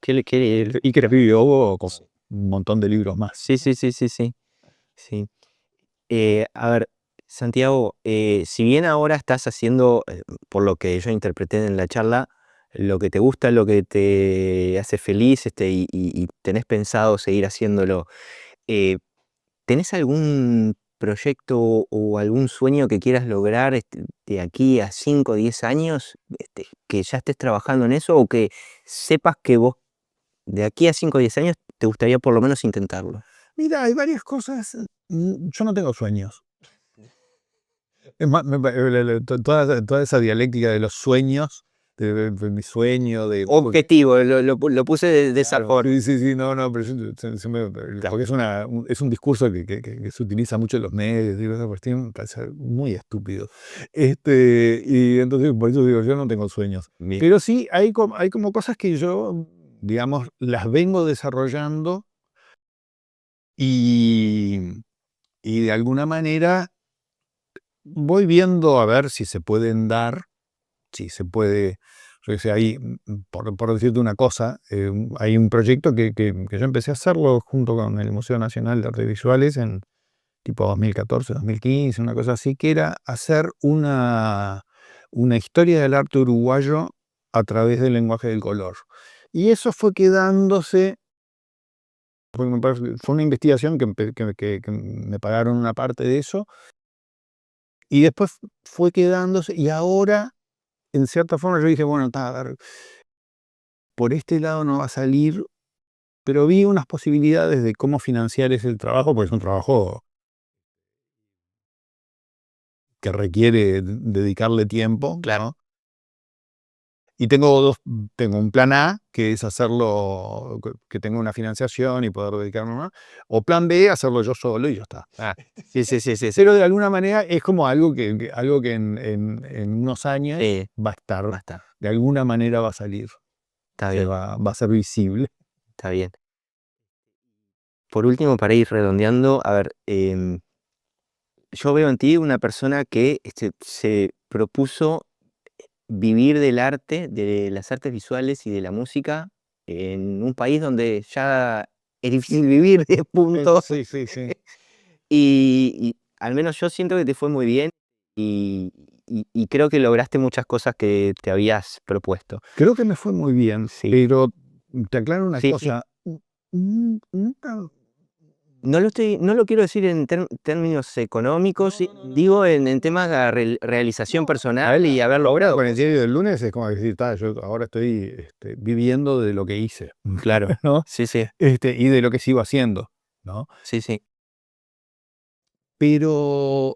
Y que escribió como un montón de libros más. Sí, sí, sí, sí, sí. Sí. A ver, Santiago, si bien ahora estás haciendo, por lo que yo interpreté en la charla, lo que te gusta, lo que te hace feliz, y tenés pensado seguir haciéndolo, eh, ¿tenés algún proyecto o algún sueño que quieras lograr de aquí a 5 o 10 años? Que ya estés trabajando en eso o que sepas que vos de aquí a 5 o 10 años te gustaría por lo menos intentarlo. Mira, hay varias cosas. Yo no tengo sueños. Es más, toda esa dialéctica de los sueños, de mi sueño, de... Objetivo, lo puse de esa Claro, forma. sí, sí, sí, no, pero porque es un discurso que se utiliza mucho en los medios, digo, esa cuestión me parece muy estúpido. Y entonces, por eso digo, yo no tengo sueños. Bien. Pero sí, hay como cosas que yo, digamos, las vengo desarrollando y de alguna manera voy viendo a ver si se pueden dar, si se puede, yo qué sé, ahí, por decirte una cosa, hay un proyecto que yo empecé a hacerlo junto con el Museo Nacional de Artes Visuales en tipo 2014, 2015, una cosa así, que era hacer una historia del arte uruguayo a través del lenguaje del color. Y eso fue quedándose, fue una investigación que me pagaron una parte de eso, y después fue quedándose, y ahora, en cierta forma, yo dije, bueno, a ver, por este lado no va a salir, pero vi unas posibilidades de cómo financiar ese trabajo, porque es un trabajo que requiere dedicarle tiempo, Claro. ¿no? Y tengo un plan A, que es hacerlo, que tenga una financiación y poder dedicarme más, o plan B, hacerlo yo solo y ya está. Sí, sí, sí, sí, sí. Pero de alguna manera es como algo que en unos años Sí, va a estar, va a estar. de alguna manera va a salir, Está bien, va a ser visible. está bien. Por último, para ir redondeando, a ver, yo veo en ti una persona que se propuso vivir del arte, de las artes visuales y de la música en un país donde ya es difícil vivir, 10 puntos. Sí, sí, sí. Y al menos yo siento que te fue muy bien y creo que lograste muchas cosas que te habías propuesto. Creo que me fue muy bien, Sí, pero te aclaro una sí, sí. cosa. Nunca. No lo quiero decir en términos económicos, digo en temas de la realización personal y haber logrado Con el cosas. diario del lunes es como decir, yo ahora estoy viviendo de lo que hice, Claro, ¿no? sí, sí, Y de lo que sigo haciendo, ¿no? sí, sí, Pero,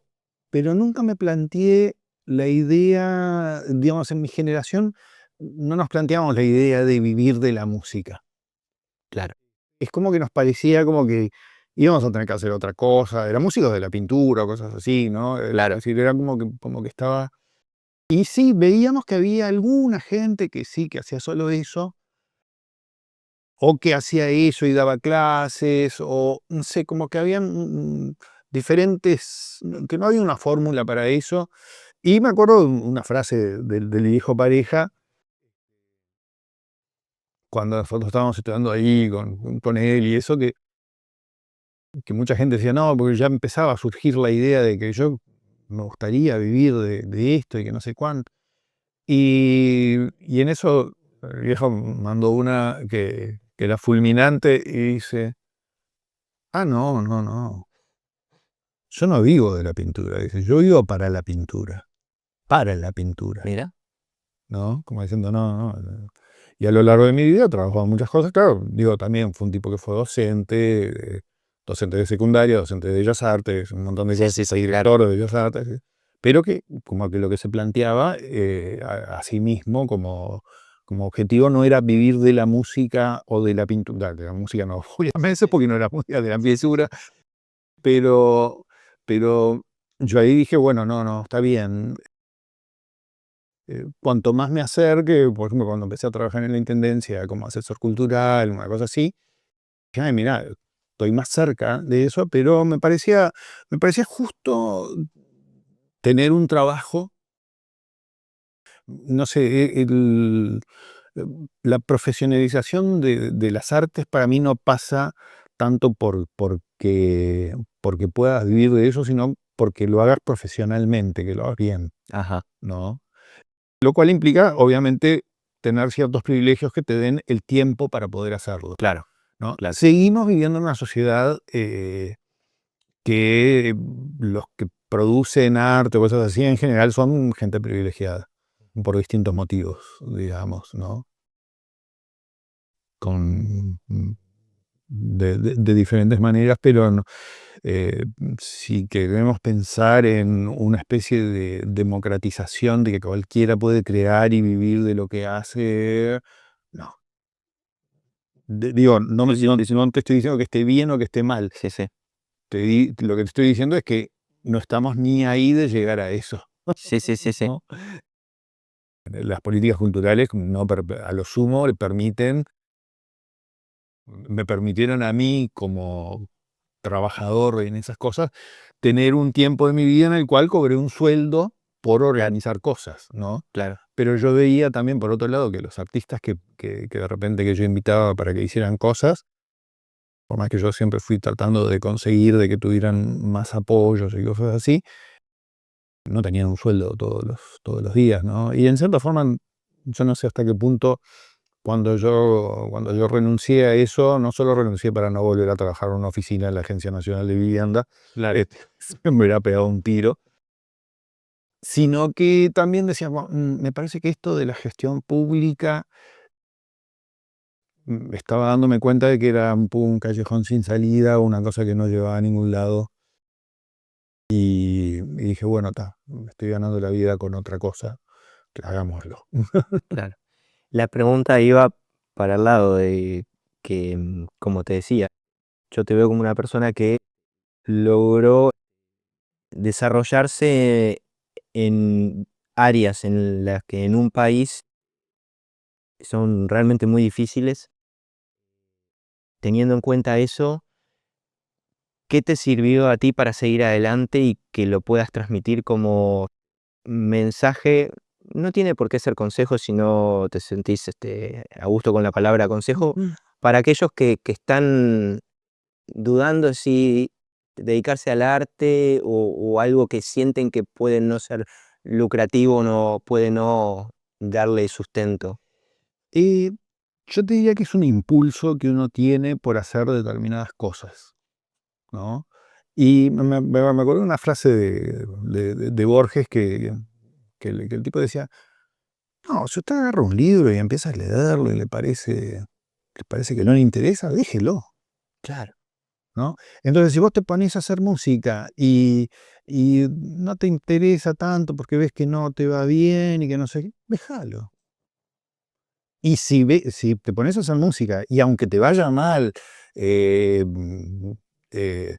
pero nunca me planteé la idea, digamos, en mi generación no nos planteamos la idea de vivir de la música. claro, Es como que nos parecía como que íbamos a tener que hacer otra cosa, era músicos de la pintura o cosas así, ¿no? Es claro. decir, era como que estaba... Y sí, veíamos que había alguna gente que sí, que hacía solo eso, o que hacía eso y daba clases, o no sé, como que habían diferentes, que no había una fórmula para eso. Y me acuerdo de una frase del viejo Pareja, cuando nosotros estábamos estudiando ahí con él y eso, que mucha gente decía, no, porque ya empezaba a surgir la idea de que yo me gustaría vivir de esto y que no sé cuánto. Y en eso el viejo mandó una que era fulminante y dice, no, no, no, yo no vivo de la pintura, dice, yo vivo para la pintura, Mira, ¿no? Como diciendo, no, no. Y a lo largo de mi vida he trabajado en muchas cosas, claro, digo, también fue un tipo que fue docente, docente de secundaria, docente de Bellas Artes, un montón de sí, cosas, sí, sí, claro, director de Bellas Artes, pero que como que lo que se planteaba a sí mismo como objetivo no era vivir de la música o de la pintura, de la música no, obviamente, porque no era música de la pintura, pero yo ahí dije, bueno, no, no, está bien. Cuanto más me acerque, por ejemplo, cuando empecé a trabajar en la intendencia como asesor cultural, una cosa así, dije, ay, mira, estoy más cerca de eso, pero me parecía justo tener un trabajo, no sé, la profesionalización de las artes para mí no pasa tanto porque puedas vivir de eso, sino porque lo hagas profesionalmente, que lo hagas bien, ajá, ¿no? Lo cual implica, obviamente, tener ciertos privilegios que te den el tiempo para poder hacerlo, claro, ¿no? claro, Seguimos viviendo en una sociedad que los que producen arte o cosas así en general son gente privilegiada, por distintos motivos, digamos, ¿no? Con, de diferentes maneras, pero no, si queremos pensar en una especie de democratización de que cualquiera puede crear y vivir de lo que hace, no. Digo, no te estoy diciendo que esté bien o que esté mal. Sí, sí. Lo que te estoy diciendo es que no estamos ni ahí de llegar a eso, Sí, sí, sí, sí. ¿no? Las políticas culturales, no, a lo sumo, me permitieron a mí como trabajador en esas cosas, tener un tiempo de mi vida en el cual cobré un sueldo por Claro, organizar cosas, ¿no? claro. Pero yo veía también, por otro lado, que los artistas que de repente que yo invitaba para que hicieran cosas, por más que yo siempre fui tratando de conseguir de que tuvieran más apoyos y cosas así, no tenían un sueldo todos los días, ¿no? Y en cierta forma, yo no sé hasta qué punto, cuando yo renuncié a eso, no solo renuncié para no volver a trabajar en una oficina en la Agencia Nacional de Vivienda, Claro. me hubiera pegado un tiro, sino que también decía, "Bueno, me parece que esto de la gestión pública, estaba dándome cuenta de que era un poco un callejón sin salida, una cosa que no llevaba a ningún lado. Y dije, bueno, me estoy ganando la vida con otra cosa, hagámoslo". Claro. La pregunta iba para el lado de que, como te decía, yo te veo como una persona que logró desarrollarse en áreas en las que en un país son realmente muy difíciles. Teniendo en cuenta eso, ¿qué te sirvió a ti para seguir adelante y que lo puedas transmitir como mensaje? No tiene por qué ser consejo si no te sentís a gusto con la palabra consejo, para aquellos que están dudando si dedicarse al arte o algo que sienten que puede no ser lucrativo, no puede no darle sustento. Y yo te diría que es un impulso que uno tiene por hacer determinadas cosas, ¿no? Y me acuerdo de una frase de Borges que el tipo decía, no, si usted agarra un libro y empieza a leerlo y le parece que no le interesa, déjelo, Claro, ¿no? Entonces, si vos te ponés a hacer música y no te interesa tanto porque ves que no te va bien y que no sé qué, déjalo. Y si te pones a hacer música y aunque te vaya mal, eh, mm, eh,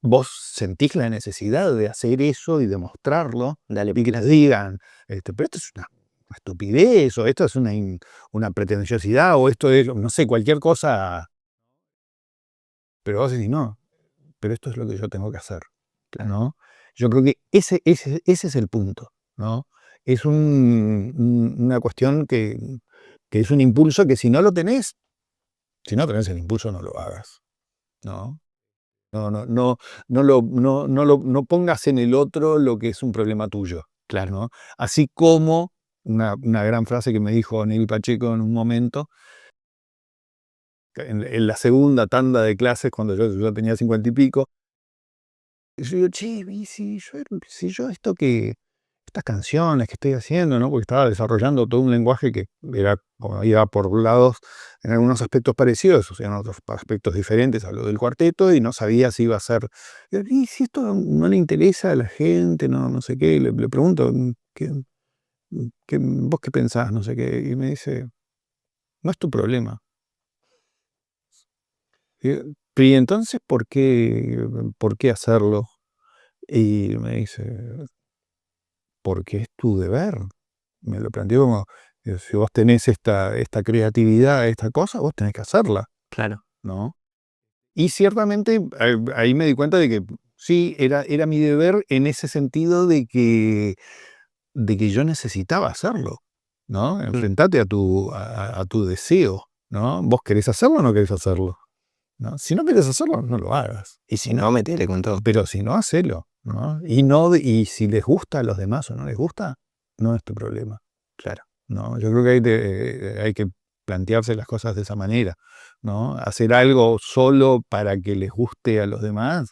vos sentís la necesidad de hacer eso y demostrarlo, dale, y que les digan, pero esto es una estupidez, o esto es una pretenciosidad, o esto es, no sé, cualquier cosa, pero vos decís, no, pero esto es lo que yo tengo que hacer, claro, ¿no? Yo creo que ese es el punto, ¿no? Es una cuestión que es un impulso que si no tenés el impulso, no lo hagas, ¿no? No pongas en el otro lo que es un problema tuyo, claro. ¿no? Así como una gran frase que me dijo Neil Pacheco en un momento, en la segunda tanda de clases, cuando yo tenía 50 y pico, y yo digo, che, y si yo estas canciones que estoy haciendo, ¿no? Porque estaba desarrollando todo un lenguaje que iba por lados en algunos aspectos parecidos, o sea, en otros aspectos diferentes a lo del cuarteto, y no sabía si iba a ser. Y si esto no le interesa a la gente, no sé qué, le pregunto, ¿vos qué pensás? No sé qué. Y me dice, no es tu problema. Y entonces, por qué hacerlo? Y me dice, porque es tu deber. Me lo planteo como, si vos tenés esta creatividad, esta cosa, vos tenés que hacerla, Claro, ¿no? Y ciertamente ahí me di cuenta de que sí, era mi deber en ese sentido de que yo necesitaba hacerlo, ¿no? mm, Enfrentate a tu deseo, ¿no? ¿Vos querés hacerlo o no querés hacerlo? ¿No? Si no querés hacerlo, no lo hagas. y si no, metele con todo. Pero si no, hacelo, ¿no? Y si les gusta a los demás o no les gusta, no es tu problema. Claro, ¿No? Yo creo que hay que plantearse las cosas de esa manera, ¿no? Hacer algo solo para que les guste a los demás,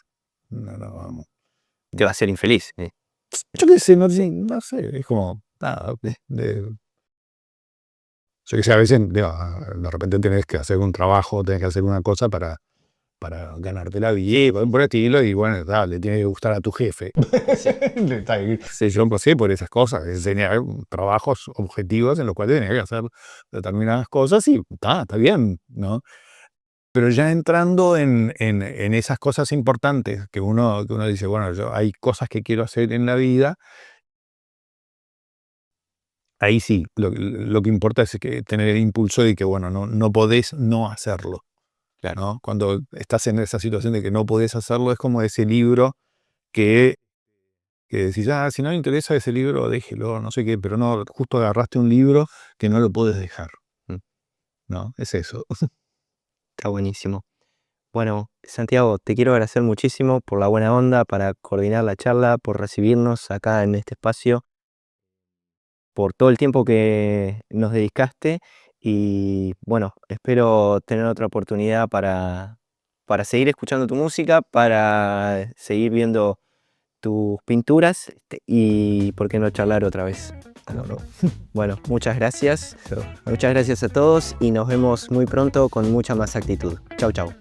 no. Te va a hacer infeliz. Yo qué sé, no sé, es como, nada, yo qué sé, a veces, digo, de repente tenés que hacer un trabajo, tenés que hacer una cosa para ganarte la vida, por el estilo, y bueno, le tiene que gustar a tu jefe. Sí, yo pasé por esas cosas, tenía trabajos objetivos en los cuales tenía que hacer determinadas cosas y está bien, ¿no? Pero ya entrando en esas cosas importantes que uno dice, bueno, hay cosas que quiero hacer en la vida, ahí sí, lo que importa es que tener el impulso de que, bueno, no podés no hacerlo. Claro. ¿No? Cuando estás en esa situación de que no podés hacerlo, es como ese libro que decís, si no me interesa ese libro, déjelo, no sé qué, pero no, justo agarraste un libro que no lo puedes dejar. ¿No? Es eso. Está buenísimo. Bueno, Santiago, te quiero agradecer muchísimo por la buena onda, para coordinar la charla, por recibirnos acá en este espacio, por todo el tiempo que nos dedicaste y bueno, espero tener otra oportunidad para seguir escuchando tu música, para seguir viendo tus pinturas y por qué no charlar otra vez. Bueno, Bueno, muchas gracias. yo- Muchas gracias a todos y nos vemos muy pronto con mucha más actitud. Chau, chau.